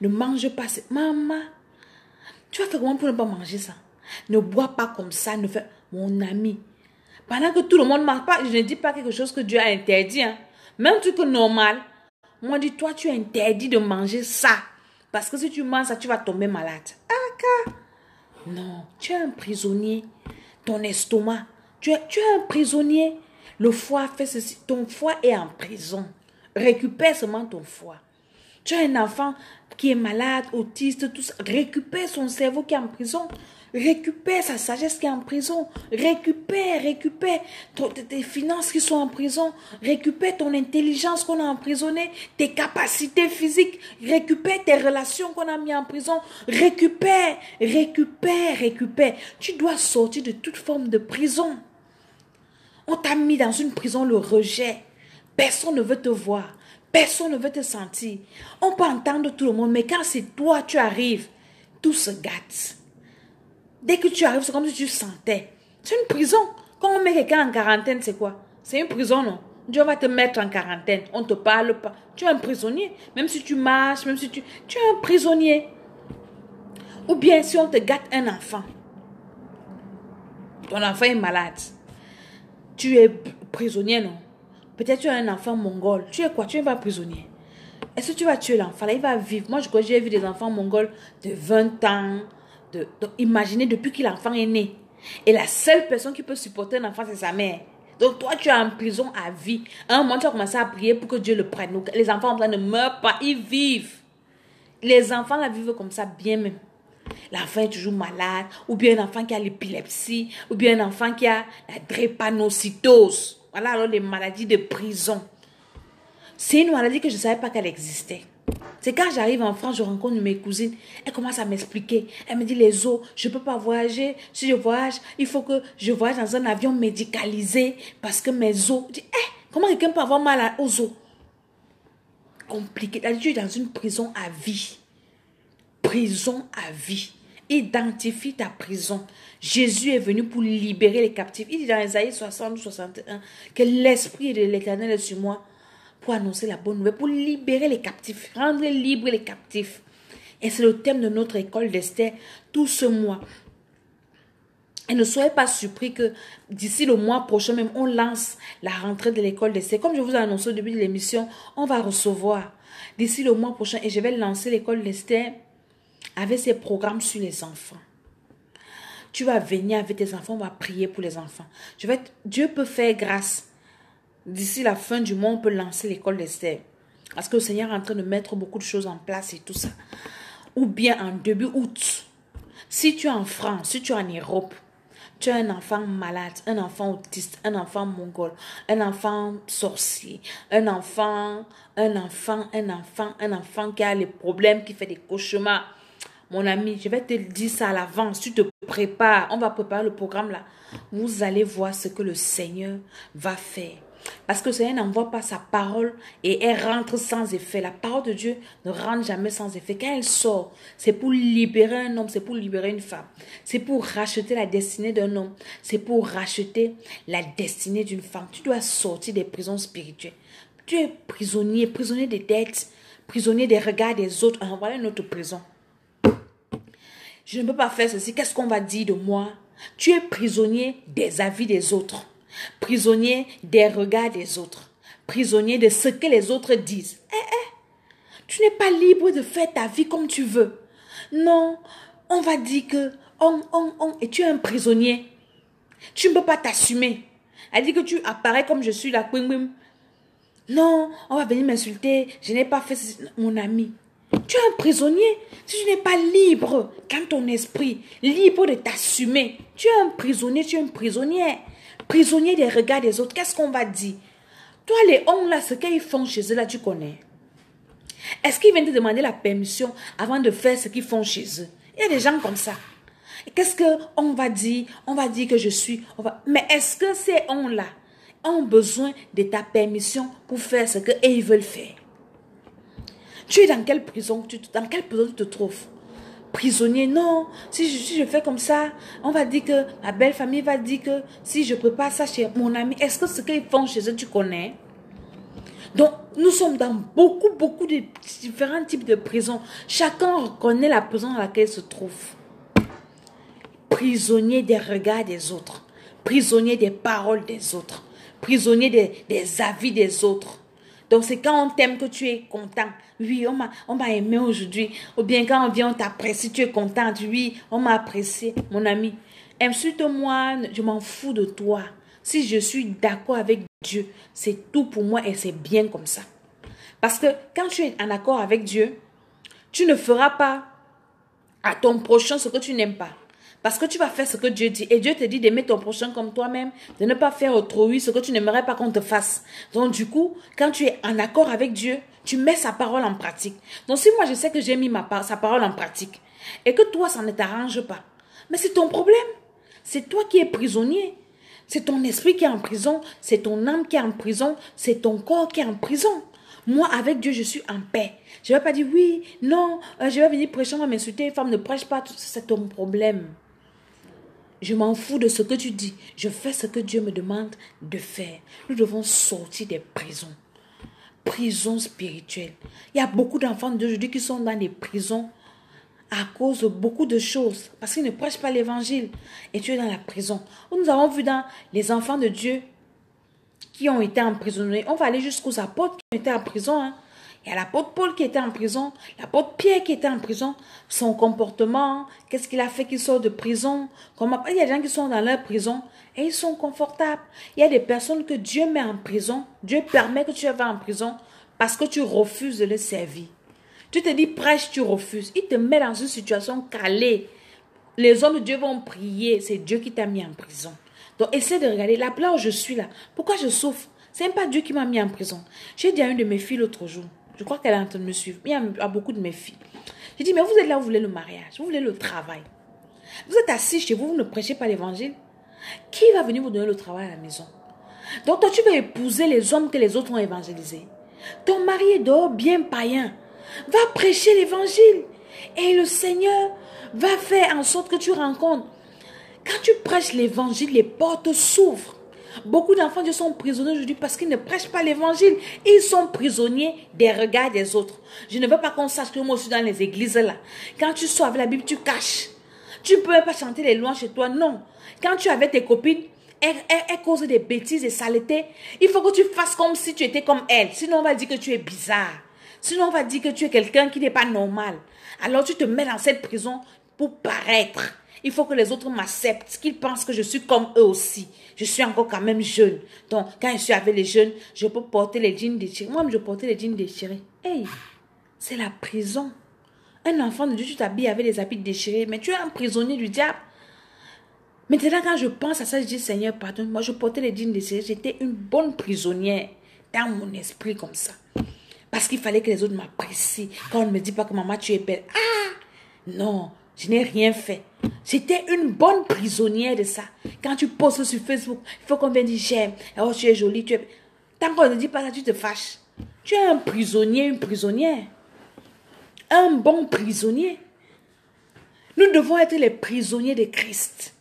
Ne mange pas... Maman, tu vas faire comment pour ne pas manger ça? Ne bois pas comme ça. Ne fais... Mon ami, pendant que tout le monde ne mange pas, je ne dis pas quelque chose que Dieu a interdit. Hein. Même truc normal. Moi, dis toi, tu es interdit de manger ça. Parce que si tu manges ça, tu vas tomber malade. Non, tu es un prisonnier. Ton estomac, tu es un prisonnier. Le foie fait ceci. Ton foie est en prison. Récupère seulement ton foie. Tu as un enfant qui est malade, autiste, tout ça. Récupère son cerveau qui est en prison. Récupère sa sagesse qui est en prison. Récupère tes finances qui sont en prison. Récupère ton intelligence qu'on a emprisonnée. Tes capacités physiques. Récupère tes relations qu'on a mis en prison. Récupère. Tu dois sortir de toute forme de prison. On t'a mis dans une prison, le rejet. Personne ne veut te voir. Personne ne veut te sentir. On peut entendre tout le monde, mais quand c'est toi, tu arrives, tout se gâte. Dès que tu arrives, c'est comme si tu sentais. C'est une prison. Quand on met quelqu'un en quarantaine, c'est quoi? C'est une prison, non? Dieu va te mettre en quarantaine. On ne te parle pas. Tu es un prisonnier. Même si tu marches, même si tu es un prisonnier. Ou bien si on te gâte un enfant. Ton enfant est malade. Tu es prisonnier, non? Peut-être tu as un enfant mongol. Tu es quoi? Tu es pas prisonnier. Est-ce que tu vas tuer l'enfant? Là, il va vivre. Moi, j'ai vu des enfants mongols de 20 ans. Imaginez depuis que l'enfant est né. Et la seule personne qui peut supporter un enfant, c'est sa mère. Donc, toi, tu es en prison à vie. À un moment, tu vas commencer à prier pour que Dieu le prenne. Donc, les enfants ne meurent pas, ils vivent. Les enfants la vivent comme ça, bien même. L'enfant est toujours malade, ou bien un enfant qui a l'épilepsie, ou bien un enfant qui a la drépanocytose. Voilà alors les maladies de prison. C'est une maladie que je ne savais pas qu'elle existait. C'est quand j'arrive en France, je rencontre mes cousines. Elle commence à m'expliquer. Elle me dit les os, je ne peux pas voyager. Si je voyage, il faut que je voyage dans un avion médicalisé parce que mes os... Je dis, comment quelqu'un peut avoir mal aux os? Compliqué. Là, tu es dans une prison à vie. Prison à vie. Identifie ta prison. Jésus est venu pour libérer les captifs. Il dit dans Isaïe 60-61 que l'Esprit de l'Éternel est sur moi pour annoncer la bonne nouvelle, pour libérer les captifs, rendre libres les captifs. Et c'est le thème de notre école d'Esther tout ce mois. Et ne soyez pas surpris que d'ici le mois prochain même, on lance la rentrée de l'école d'Esther. Comme je vous ai annoncé au début de l'émission, on va recevoir d'ici le mois prochain et je vais lancer l'école d'Esther avec ses programmes sur les enfants. Tu vas venir avec tes enfants, on va prier pour les enfants. Dieu peut faire grâce. D'ici la fin du mois, on peut lancer l'école d'Esther. Parce que le Seigneur est en train de mettre beaucoup de choses en place et tout ça. Ou bien en début août. Si tu es en France, si tu es en Europe, tu as un enfant malade, un enfant autiste, un enfant mongol, un enfant sorcier, un enfant qui a les problèmes, qui fait des cauchemars. Mon ami, je vais te dire ça à l'avance. Tu te prépares. On va préparer le programme là. Vous allez voir ce que le Seigneur va faire. Parce que le Seigneur n'envoie pas sa parole et elle rentre sans effet. La parole de Dieu ne rentre jamais sans effet. Quand elle sort, c'est pour libérer un homme, c'est pour libérer une femme. C'est pour racheter la destinée d'un homme. C'est pour racheter la destinée d'une femme. Tu dois sortir des prisons spirituelles. Tu es prisonnier des dettes, prisonnier des regards des autres. Alors, voilà une autre prison. Je ne peux pas faire ceci. Qu'est-ce qu'on va dire de moi? Tu es prisonnier des avis des autres. Prisonnier des regards des autres. Prisonnier de ce que les autres disent. Tu n'es pas libre de faire ta vie comme tu veux. Non, on va dire que et tu es un prisonnier. Tu ne peux pas t'assumer. Elle dit que tu apparais comme je suis là. Non, on va venir m'insulter. Je n'ai pas fait ceci. Mon ami. Tu es un prisonnier. Si tu n'es pas libre, quand ton esprit, libre de t'assumer, tu es un prisonnier, tu es une prisonnière. prisonnier des regards des autres. Qu'est-ce qu'on va dire? Toi, les hommes là, ce qu'ils font chez eux là, tu connais. Est-ce qu'ils viennent te demander la permission avant de faire ce qu'ils font chez eux? Il y a des gens comme ça. Qu'est-ce qu'on va dire? On va dire que je suis... Mais est-ce que ces hommes-là ont besoin de ta permission pour faire ce qu'ils veulent faire? Tu es dans quelle prison? Dans quelle prison tu te trouves? Prisonnier, non. Si je fais comme ça, on va dire que ma belle famille va dire que si je ne peux pas ça chez mon ami, est-ce que ce qu'ils font chez eux, tu connais? Donc, nous sommes dans beaucoup de différents types de prisons. Chacun reconnaît la prison dans laquelle il se trouve. Prisonnier des regards des autres. Prisonnier des paroles des autres. Prisonnier des avis des autres. Donc, c'est quand on t'aime que tu es content. Oui, on m'a aimé aujourd'hui. Ou bien quand on vient, on t'apprécie, tu es contente. Oui, on m'a apprécié. Mon ami, insulte-moi, je m'en fous de toi. Si je suis d'accord avec Dieu, c'est tout pour moi et c'est bien comme ça. Parce que quand tu es en accord avec Dieu, tu ne feras pas à ton prochain ce que tu n'aimes pas. Parce que tu vas faire ce que Dieu dit. Et Dieu te dit d'aimer ton prochain comme toi-même, de ne pas faire autrui ce que tu n'aimerais pas qu'on te fasse. Donc du coup, quand tu es en accord avec Dieu, tu mets sa parole en pratique. Donc si moi je sais que j'ai mis sa parole en pratique et que toi ça ne t'arrange pas, mais c'est ton problème. C'est toi qui es prisonnier. C'est ton esprit qui est en prison. C'est ton âme qui est en prison. C'est ton corps qui est en prison. Moi, avec Dieu, je suis en paix. Je ne vais pas dire oui, non, je vais venir prêcher, on va m'insulter, femme ne prêche pas, c'est ton problème. Je m'en fous de ce que tu dis. Je fais ce que Dieu me demande de faire. Nous devons sortir des prisons. Prisons spirituelles. Il y a beaucoup d'enfants d'aujourd'hui qui sont dans des prisons à cause de beaucoup de choses. Parce qu'ils ne prêchent pas l'évangile. Et tu es dans la prison. Nous avons vu dans les enfants de Dieu qui ont été emprisonnés. On va aller jusqu'aux apôtres qui étaient en prison. Hein. Il y a l'apôtre Paul qui était en prison, l'apôtre Pierre qui était en prison. Son comportement, qu'est-ce qu'il a fait qu'il sort de prison? Il y a des gens qui sont dans leur prison et ils sont confortables. Il y a des personnes que Dieu met en prison. Dieu permet que tu vas en prison parce que tu refuses de le servir. Tu te dis prêche, tu refuses. Il te met dans une situation calée. Les hommes de Dieu vont prier. C'est Dieu qui t'a mis en prison. Donc essaie de regarder. Là où je suis là, pourquoi je souffre? Ce n'est pas Dieu qui m'a mis en prison. J'ai dit à une de mes filles l'autre jour. Je crois qu'elle est en train de me suivre. Il y a beaucoup de mes filles. J'ai dit, mais vous êtes là, vous voulez le mariage, vous voulez le travail. Vous êtes assis chez vous, vous ne prêchez pas l'évangile. Qui va venir vous donner le travail à la maison? Donc toi, tu vas épouser les hommes que les autres ont évangélisés. Ton mari est dehors bien païen. Va prêcher l'évangile. Et le Seigneur va faire en sorte que tu rencontres. Quand tu prêches l'évangile, les portes s'ouvrent. Beaucoup d'enfants Dieu sont prisonniers aujourd'hui parce qu'ils ne prêchent pas l'évangile. Ils sont prisonniers des regards des autres. Je ne veux pas qu'on sache que moi je suis dans les églises là. Quand tu sors avec la Bible, tu caches. Tu ne peux pas chanter les louanges chez toi, non. Quand tu es avec tes copines, elles causent des bêtises et saletés. Il faut que tu fasses comme si tu étais comme elles. Sinon on va dire que tu es bizarre. Sinon on va dire que tu es quelqu'un qui n'est pas normal. Alors tu te mets dans cette prison pour paraître. Il faut que les autres m'acceptent, qu'ils pensent que je suis comme eux aussi. Je suis encore quand même jeune. Donc, quand je suis avec les jeunes, je peux porter les jeans déchirés. Moi, je portais les jeans déchirés. Hey, c'est la prison. Un enfant de Dieu, tu t'habilles avec des habits déchirés, mais tu es un prisonnier du diable. Maintenant, quand je pense à ça, je dis, Seigneur, pardonne, moi, je portais les jeans déchirés. J'étais une bonne prisonnière dans mon esprit comme ça. Parce qu'il fallait que les autres m'apprécient. Quand on ne me dit pas que maman, tu es belle. Ah, non. Je n'ai rien fait. J'étais une bonne prisonnière de ça. Quand tu postes sur Facebook, il faut qu'on vienne dire j'aime. Oh, tu es jolie, tu es... Tant qu'on ne dit pas ça, tu te fâches. Tu es un prisonnier, une prisonnière. Un bon prisonnier. Nous devons être les prisonniers de Christ.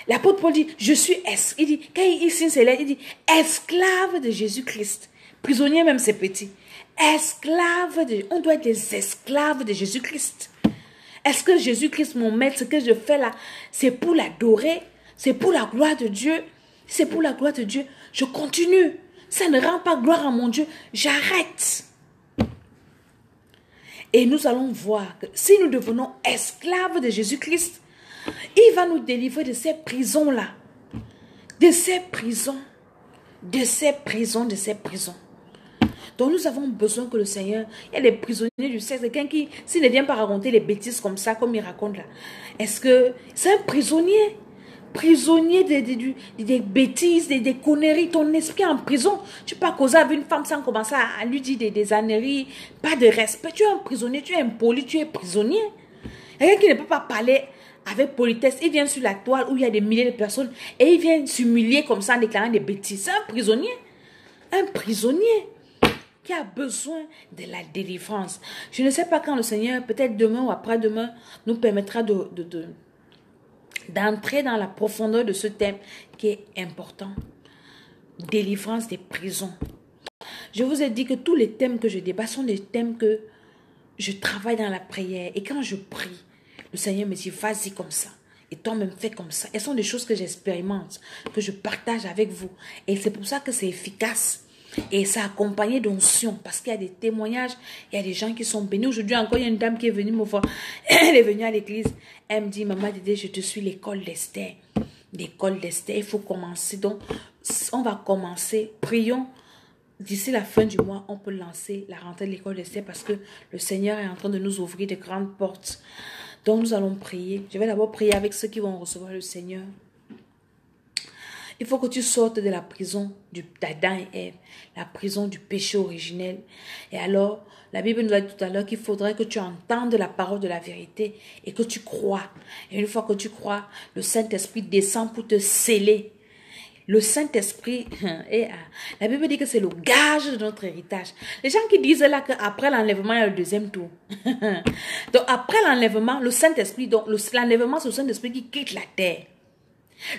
L'apôtre Paul dit, je suis il dit, quand il signe ses lettres, il dit, esclave de Jésus-Christ. Prisonnier même, c'est petit. On doit être des esclaves de Jésus-Christ. Est-ce que Jésus-Christ, mon maître, ce que je fais là, c'est pour l'adorer? C'est pour la gloire de Dieu? C'est pour la gloire de Dieu. Je continue. Ça ne rend pas gloire à mon Dieu. J'arrête. Et nous allons voir que si nous devenons esclaves de Jésus-Christ, il va nous délivrer de ces prisons-là. De ces prisons. De ces prisons, de ces prisons. Donc nous avons besoin que le Seigneur, il y a des prisonniers du sexe, quelqu'un qui, s'il ne vient pas raconter les bêtises comme ça, comme il raconte là, est-ce que c'est un prisonnier? prisonnier des bêtises, des conneries. Ton esprit est en prison. Tu peux pas causer avec une femme sans commencer à lui dire des âneries. Pas de respect. Tu es un prisonnier, tu es impoli, tu es prisonnier. Quelqu'un qui ne peut pas parler avec politesse, il vient sur la toile où il y a des milliers de personnes et il vient s'humilier comme ça en déclarant des bêtises. C'est un prisonnier. Un prisonnier qui a besoin de la délivrance. Je ne sais pas quand le Seigneur, peut-être demain ou après-demain, nous permettra d'entrer dans la profondeur de ce thème qui est important. Délivrance des prisons. Je vous ai dit que tous les thèmes que je débat sont des thèmes que je travaille dans la prière. Et quand je prie, le Seigneur me dit, vas-y comme ça. Et toi-même, fais comme ça. Elles sont des choses que j'expérimente, que je partage avec vous. Et c'est pour ça que c'est efficace. Et ça accompagné d'onction. Parce qu'il y a des témoignages, il y a des gens qui sont bénis. Aujourd'hui encore, il y a une dame qui est venue me voir. Elle est venue à l'église. Elle me dit, maman Dédé, je te suis l'école d'Esther. L'école d'Esther, il faut commencer. Donc, on va commencer. Prions. D'ici la fin du mois, on peut lancer la rentrée de l'école d'Esther parce que le Seigneur est en train de nous ouvrir de grandes portes. Donc, nous allons prier. Je vais d'abord prier avec ceux qui vont recevoir le Seigneur. Il faut que tu sortes de la prison d'Adam et Ève, la prison du péché originel. Et alors, la Bible nous a dit tout à l'heure qu'il faudrait que tu entendes la parole de la vérité et que tu crois. Et une fois que tu crois, le Saint-Esprit descend pour te sceller. Le Saint-Esprit, la Bible dit que c'est le gage de notre héritage. Les gens qui disent là qu'après l'enlèvement, il y a le deuxième tour. Donc, après l'enlèvement, le Saint-Esprit, donc l'enlèvement, c'est le Saint-Esprit qui quitte la terre.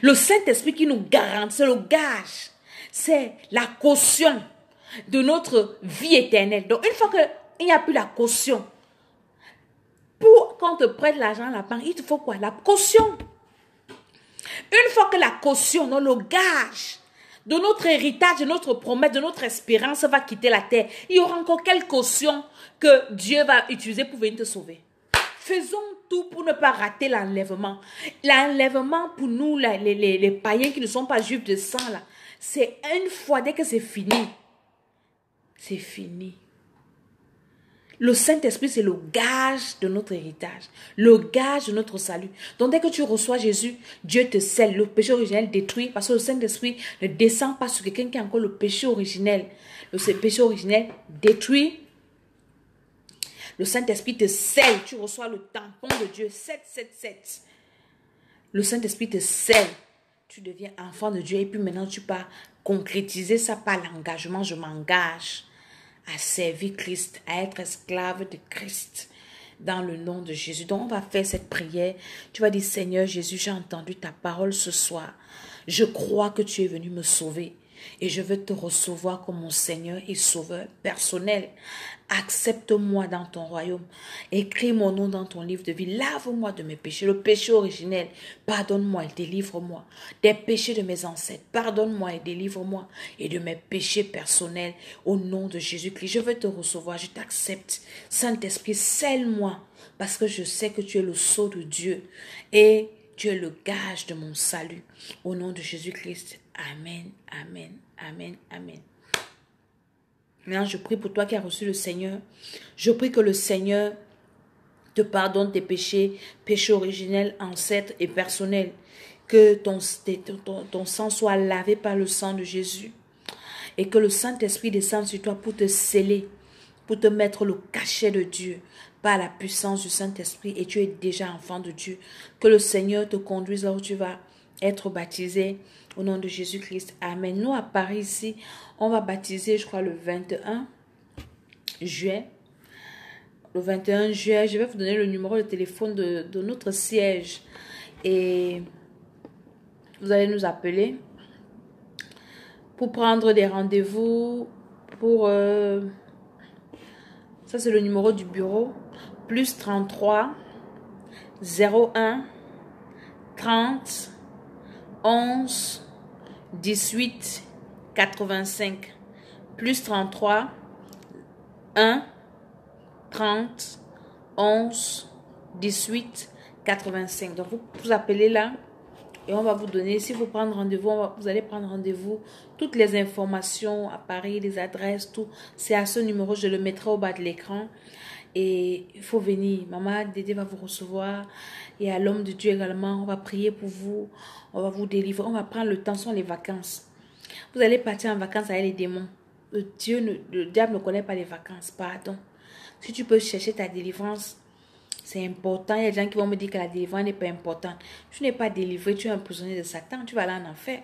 Le Saint-Esprit qui nous garantit, c'est le gage, c'est la caution de notre vie éternelle. Donc, une fois qu'il n'y a plus la caution, pour qu'on te prête l'argent à la banque, il te faut quoi? La caution. Une fois que la caution, donc le gage de notre héritage, de notre promesse, de notre espérance va quitter la terre, il y aura encore quelle caution que Dieu va utiliser pour venir te sauver? Faisons tout pour ne pas rater l'enlèvement. L'enlèvement pour nous, les païens qui ne sont pas juifs de sang, là, c'est une fois, dès que c'est fini. C'est fini. Le Saint-Esprit, c'est le gage de notre héritage. Le gage de notre salut. Donc, dès que tu reçois Jésus, Dieu te scelle. Le péché originel détruit parce que le Saint-Esprit ne descend pas sur quelqu'un qui a encore le péché originel. Le péché originel détruit. Le Saint-Esprit te scelle. Tu reçois le tampon de Dieu. 777. Le Saint-Esprit te scelle. Tu deviens enfant de Dieu. Et puis maintenant, tu peux concrétiser ça par l'engagement. Je m'engage à servir Christ, à être esclave de Christ. Dans le nom de Jésus. Donc, on va faire cette prière. Tu vas dire, Seigneur Jésus, j'ai entendu ta parole ce soir. Je crois que tu es venu me sauver. Et je veux te recevoir comme mon Seigneur et Sauveur personnel. Accepte-moi dans ton royaume. Écris mon nom dans ton livre de vie. Lave-moi de mes péchés. Le péché originel, pardonne-moi et délivre-moi. Des péchés de mes ancêtres, pardonne-moi et délivre-moi. Et de mes péchés personnels, au nom de Jésus-Christ. Je veux te recevoir, je t'accepte. Saint-Esprit, scelle-moi. Parce que je sais que tu es le sceau de Dieu. Et tu es le gage de mon salut. Au nom de Jésus-Christ. Amen, amen, amen, amen. Maintenant, je prie pour toi qui as reçu le Seigneur. Je prie que le Seigneur te pardonne tes péchés, péchés originels, ancêtres et personnels. Que ton sang soit lavé par le sang de Jésus. Et que le Saint-Esprit descende sur toi pour te sceller, pour te mettre le cachet de Dieu par la puissance du Saint-Esprit. Et tu es déjà enfant de Dieu. Que le Seigneur te conduise là où tu vas être baptisé. Au nom de Jésus-Christ. Amen. Nous, à Paris, ici, on va baptiser, je crois, le 21 juillet. Le 21 juillet, je vais vous donner le numéro de téléphone de notre siège. Et vous allez nous appeler pour prendre des rendez-vous. Pour ça, c'est le numéro du bureau. Plus 33 01 30 11 18 85 plus 33 1 30 11 18 85. Donc vous appelez là Et on va vous donner, s'il faut prendre rendez-vous, vous allez prendre rendez-vous. Toutes les informations à Paris, les adresses, tout. C'est à ce numéro, je le mettrai au bas de l'écran. Et il faut venir. Maman Dédé va vous recevoir. Et à l'homme de Dieu également, on va prier pour vous. On va vous délivrer. On va prendre le temps, ce sont les vacances. Vous allez partir en vacances avec les démons. Le diable ne connaît pas les vacances, pardon. Si tu peux chercher ta délivrance, c'est important. Il y a des gens qui vont me dire que la délivrance n'est pas importante. Tu n'es pas délivré, tu es un prisonnier de Satan, tu vas aller en enfer.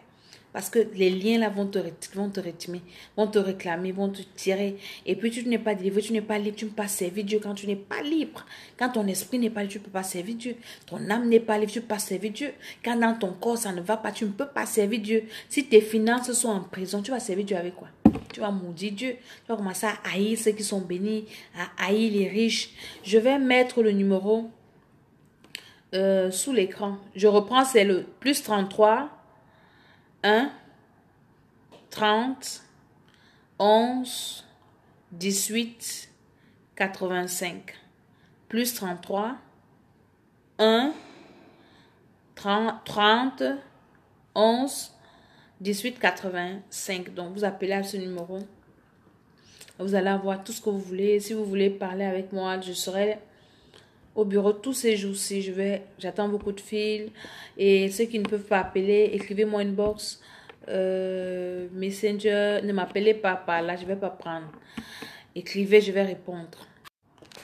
Parce que les liens là vont te rétimer, vont te réclamer, vont te tirer. Et puis tu n'es pas délivré, tu n'es pas libre, tu ne peux pas servir Dieu quand tu n'es pas libre. Quand ton esprit n'est pas libre, tu ne peux pas servir Dieu. Ton âme n'est pas libre, tu ne peux pas servir Dieu. Quand dans ton corps ça ne va pas, tu ne peux pas servir Dieu. Si tes finances sont en prison, tu vas servir Dieu avec quoi? Tu vas maudire Dieu. Tu vas commencer à haïr ceux qui sont bénis, à haïr les riches. Je vais mettre le numéro sous l'écran. Je reprends, c'est le plus 33 1 30 11 18 85. Plus 33 1 30 11 18 85. Donc, vous appelez à ce numéro. Vous allez avoir tout ce que vous voulez. Si vous voulez parler avec moi, je serai au bureau tous ces jours-ci. J'attends beaucoup de fils. Et ceux qui ne peuvent pas appeler, écrivez-moi une box. Messenger, ne m'appelez pas par là, je ne vais pas prendre. Écrivez, je vais répondre.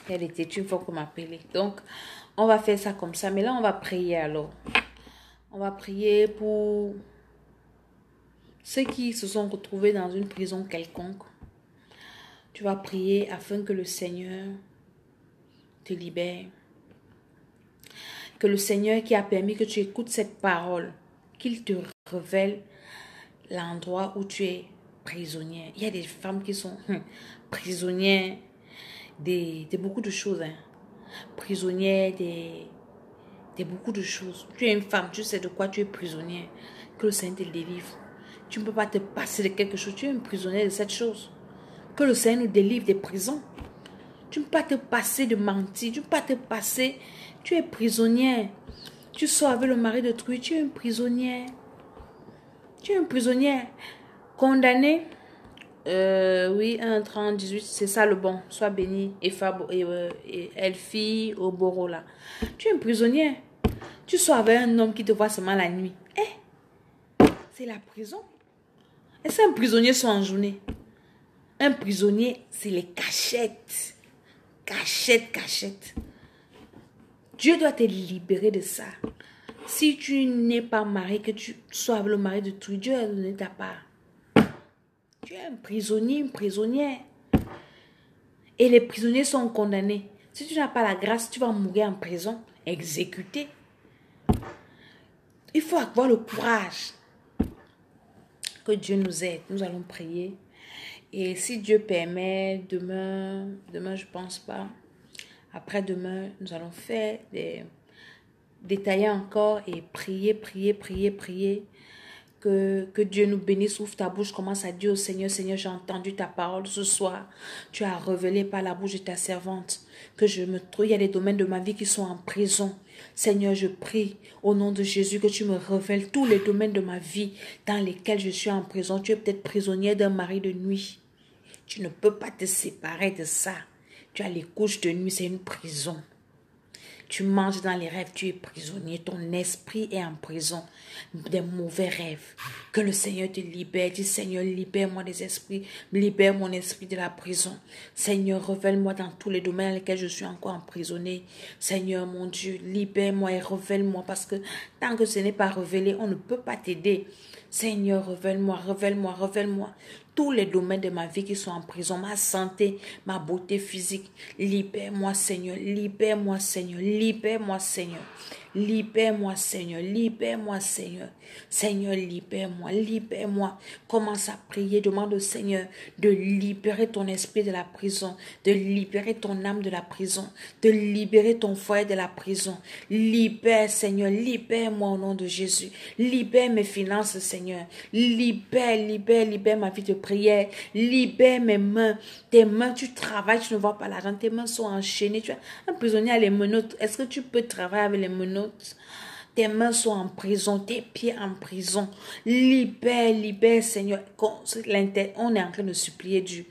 Il y a des têtus, il faut qu'on m'appelle. Donc, on va faire ça comme ça. Mais là, on va prier alors. On va prier pour ceux qui se sont retrouvés dans une prison quelconque. Tu vas prier afin que le Seigneur te libère. Que le Seigneur qui a permis que tu écoutes cette parole, qu'il te révèle l'endroit où tu es prisonnière. Il y a des femmes qui sont prisonnières de beaucoup de choses. Hein. Prisonnières de beaucoup de choses. Tu es une femme, tu sais de quoi tu es prisonnière. Que le Seigneur te délivre. Tu ne peux pas te passer de quelque chose. Tu es une prisonnière de cette chose. Que le Seigneur nous délivre des prisons. Tu ne peux pas te passer de mentir. Tu ne peux pas te passer. Tu es prisonnière. Tu sors avec le mari d'autrui. Tu es une prisonnière. Tu es une prisonnière. Condamnée. Oui, 1, 30, 18. C'est ça le bon. Sois béni. Et Elfie au Boro là. Tu es une prisonnière. Tu sors avec un homme qui te voit seulement la nuit. C'est la prison. Est-ce qu'un prisonnier soit en journée? Un prisonnier, c'est les cachettes. Cachette, cachette. Dieu doit te libérer de ça. Si tu n'es pas marié, que tu sois avec le mari de tout, Dieu a donné ta part. Tu es un prisonnier, une prisonnière. Et les prisonniers sont condamnés. Si tu n'as pas la grâce, tu vas mourir en prison, exécuté. Il faut avoir le courage. Que Dieu nous aide. Nous allons prier. Et si Dieu permet, demain je pense pas. Après-demain, nous allons faire détailler encore et prier. Que Dieu nous bénisse. Ouvre ta bouche, commence à dire au Seigneur, Seigneur, j'ai entendu ta parole ce soir. Tu as révélé par la bouche de ta servante que je me trouve. Il y a des domaines de ma vie qui sont en prison. Seigneur, je prie au nom de Jésus que tu me révèles tous les domaines de ma vie dans lesquels je suis en prison. Tu es peut-être prisonnière d'un mari de nuit. Tu ne peux pas te séparer de ça. Tu as les couches de nuit, c'est une prison. Tu manges dans les rêves, tu es prisonnier. Ton esprit est en prison des mauvais rêves. Que le Seigneur te libère. Dis, Seigneur, libère-moi des esprits. Libère mon esprit de la prison. Seigneur, révèle-moi dans tous les domaines dans lesquels je suis encore emprisonné. Seigneur, mon Dieu, libère-moi et révèle-moi. Parce que tant que ce n'est pas révélé, on ne peut pas t'aider. Seigneur, révèle-moi. Tous les domaines de ma vie qui sont en prison, ma santé, ma beauté physique. Libère-moi, Seigneur. Libère-moi, Seigneur. Libère-moi, Seigneur. Libère-moi, Seigneur. Libère-moi, Seigneur. Seigneur, libère-moi. Libère-moi. Commence à prier. Demande au Seigneur de libérer ton esprit de la prison, de libérer ton âme de la prison, de libérer ton foyer de la prison. Libère, Seigneur. Libère-moi au nom de Jésus. Libère mes finances, Seigneur. Libère ma vie de prière. Libère mes mains. Tes mains, tu travailles, tu ne vois pas l'argent. Tes mains sont enchaînées. Tu es un prisonnier à les menottes. Est-ce que tu peux travailler avec les menottes? Tes mains sont en prison, tes pieds en prison. Libère, libère, Seigneur. On est en train de supplier Dieu.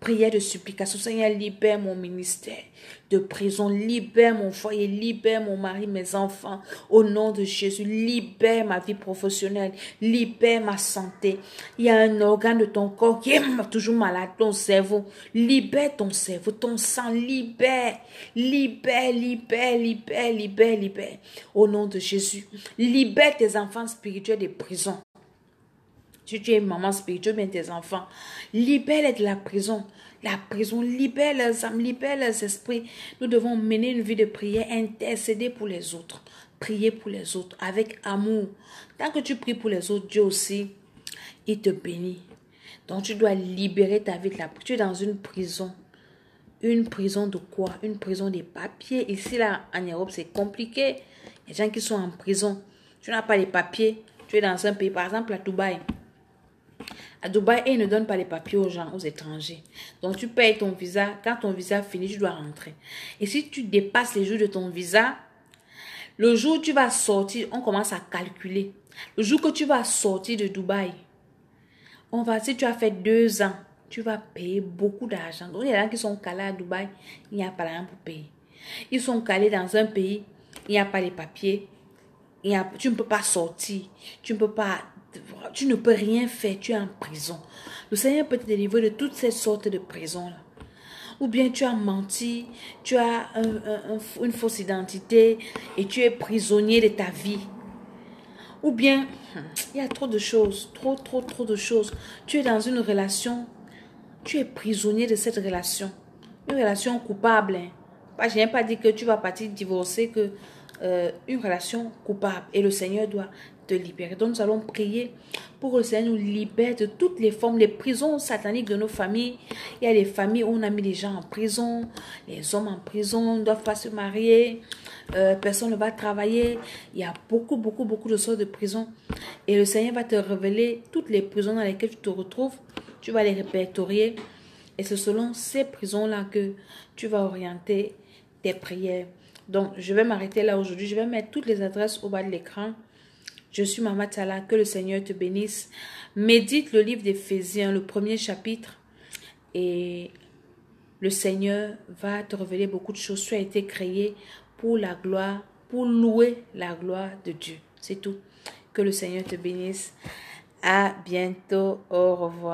Prière de supplication. Seigneur, libère mon ministère de prison. Libère mon foyer. Libère mon mari, mes enfants. Au nom de Jésus, libère ma vie professionnelle. Libère ma santé. Il y a un organe de ton corps qui est toujours malade. Ton cerveau. Libère ton cerveau. Ton sang. Libère. Libère, libère, libère, libère, libère. Au nom de Jésus. Libère tes enfants spirituels des prisons. Si tu es maman spirituelle, bien tes enfants, libère-les de la prison. La prison, libère leurs âmes, libère leurs esprits. Nous devons mener une vie de prière, intercéder pour les autres. Prier pour les autres avec amour. Tant que tu pries pour les autres, Dieu aussi, il te bénit. Donc tu dois libérer ta vie de la prison. Tu es dans une prison. Une prison de quoi? Une prison des papiers. Ici, là, en Europe, c'est compliqué. Il y a des gens qui sont en prison. Tu n'as pas les papiers. Tu es dans un pays, par exemple, à Dubaï. À Dubaï, ils ne donnent pas les papiers aux gens, aux étrangers. Donc, tu payes ton visa. Quand ton visa finit, tu dois rentrer. Et si tu dépasses les jours de ton visa, le jour où tu vas sortir, on commence à calculer. Le jour que tu vas sortir de Dubaï, si tu as fait 2 ans, tu vas payer beaucoup d'argent. Donc, il y a des gens qui sont calés à Dubaï, il n'y a pas rien pour payer. Ils sont calés dans un pays, il n'y a pas les papiers. Tu ne peux pas sortir. Tu ne peux rien faire. Tu es en prison. Le Seigneur peut te délivrer de toutes ces sortes de prisons-là. Ou bien tu as menti, tu as une fausse identité et tu es prisonnier de ta vie. Ou bien, il y a trop de choses, trop de choses. Tu es dans une relation, tu es prisonnier de cette relation. Une relation coupable. Je n'ai pas dit que tu vas partir divorcer, que une relation coupable. Et le Seigneur doit te libérer. Donc nous allons prier pour que le Seigneur nous libère de toutes les formes, les prisons sataniques de nos familles. Il y a des familles où on a mis les gens en prison, les hommes en prison, ne doivent pas se marier, personne ne va travailler. Il y a beaucoup de sortes de prisons. Et le Seigneur va te révéler toutes les prisons dans lesquelles tu te retrouves. Tu vas les répertorier. Et c'est selon ces prisons-là que tu vas orienter tes prières. Donc, je vais m'arrêter là aujourd'hui. Je vais mettre toutes les adresses au bas de l'écran. Je suis Mama Talla. Que le Seigneur te bénisse. Médite le livre d'Éphésiens, le 1er chapitre. Et le Seigneur va te révéler beaucoup de choses. Tu as été créé pour la gloire, pour louer la gloire de Dieu. C'est tout. Que le Seigneur te bénisse. À bientôt. Au revoir.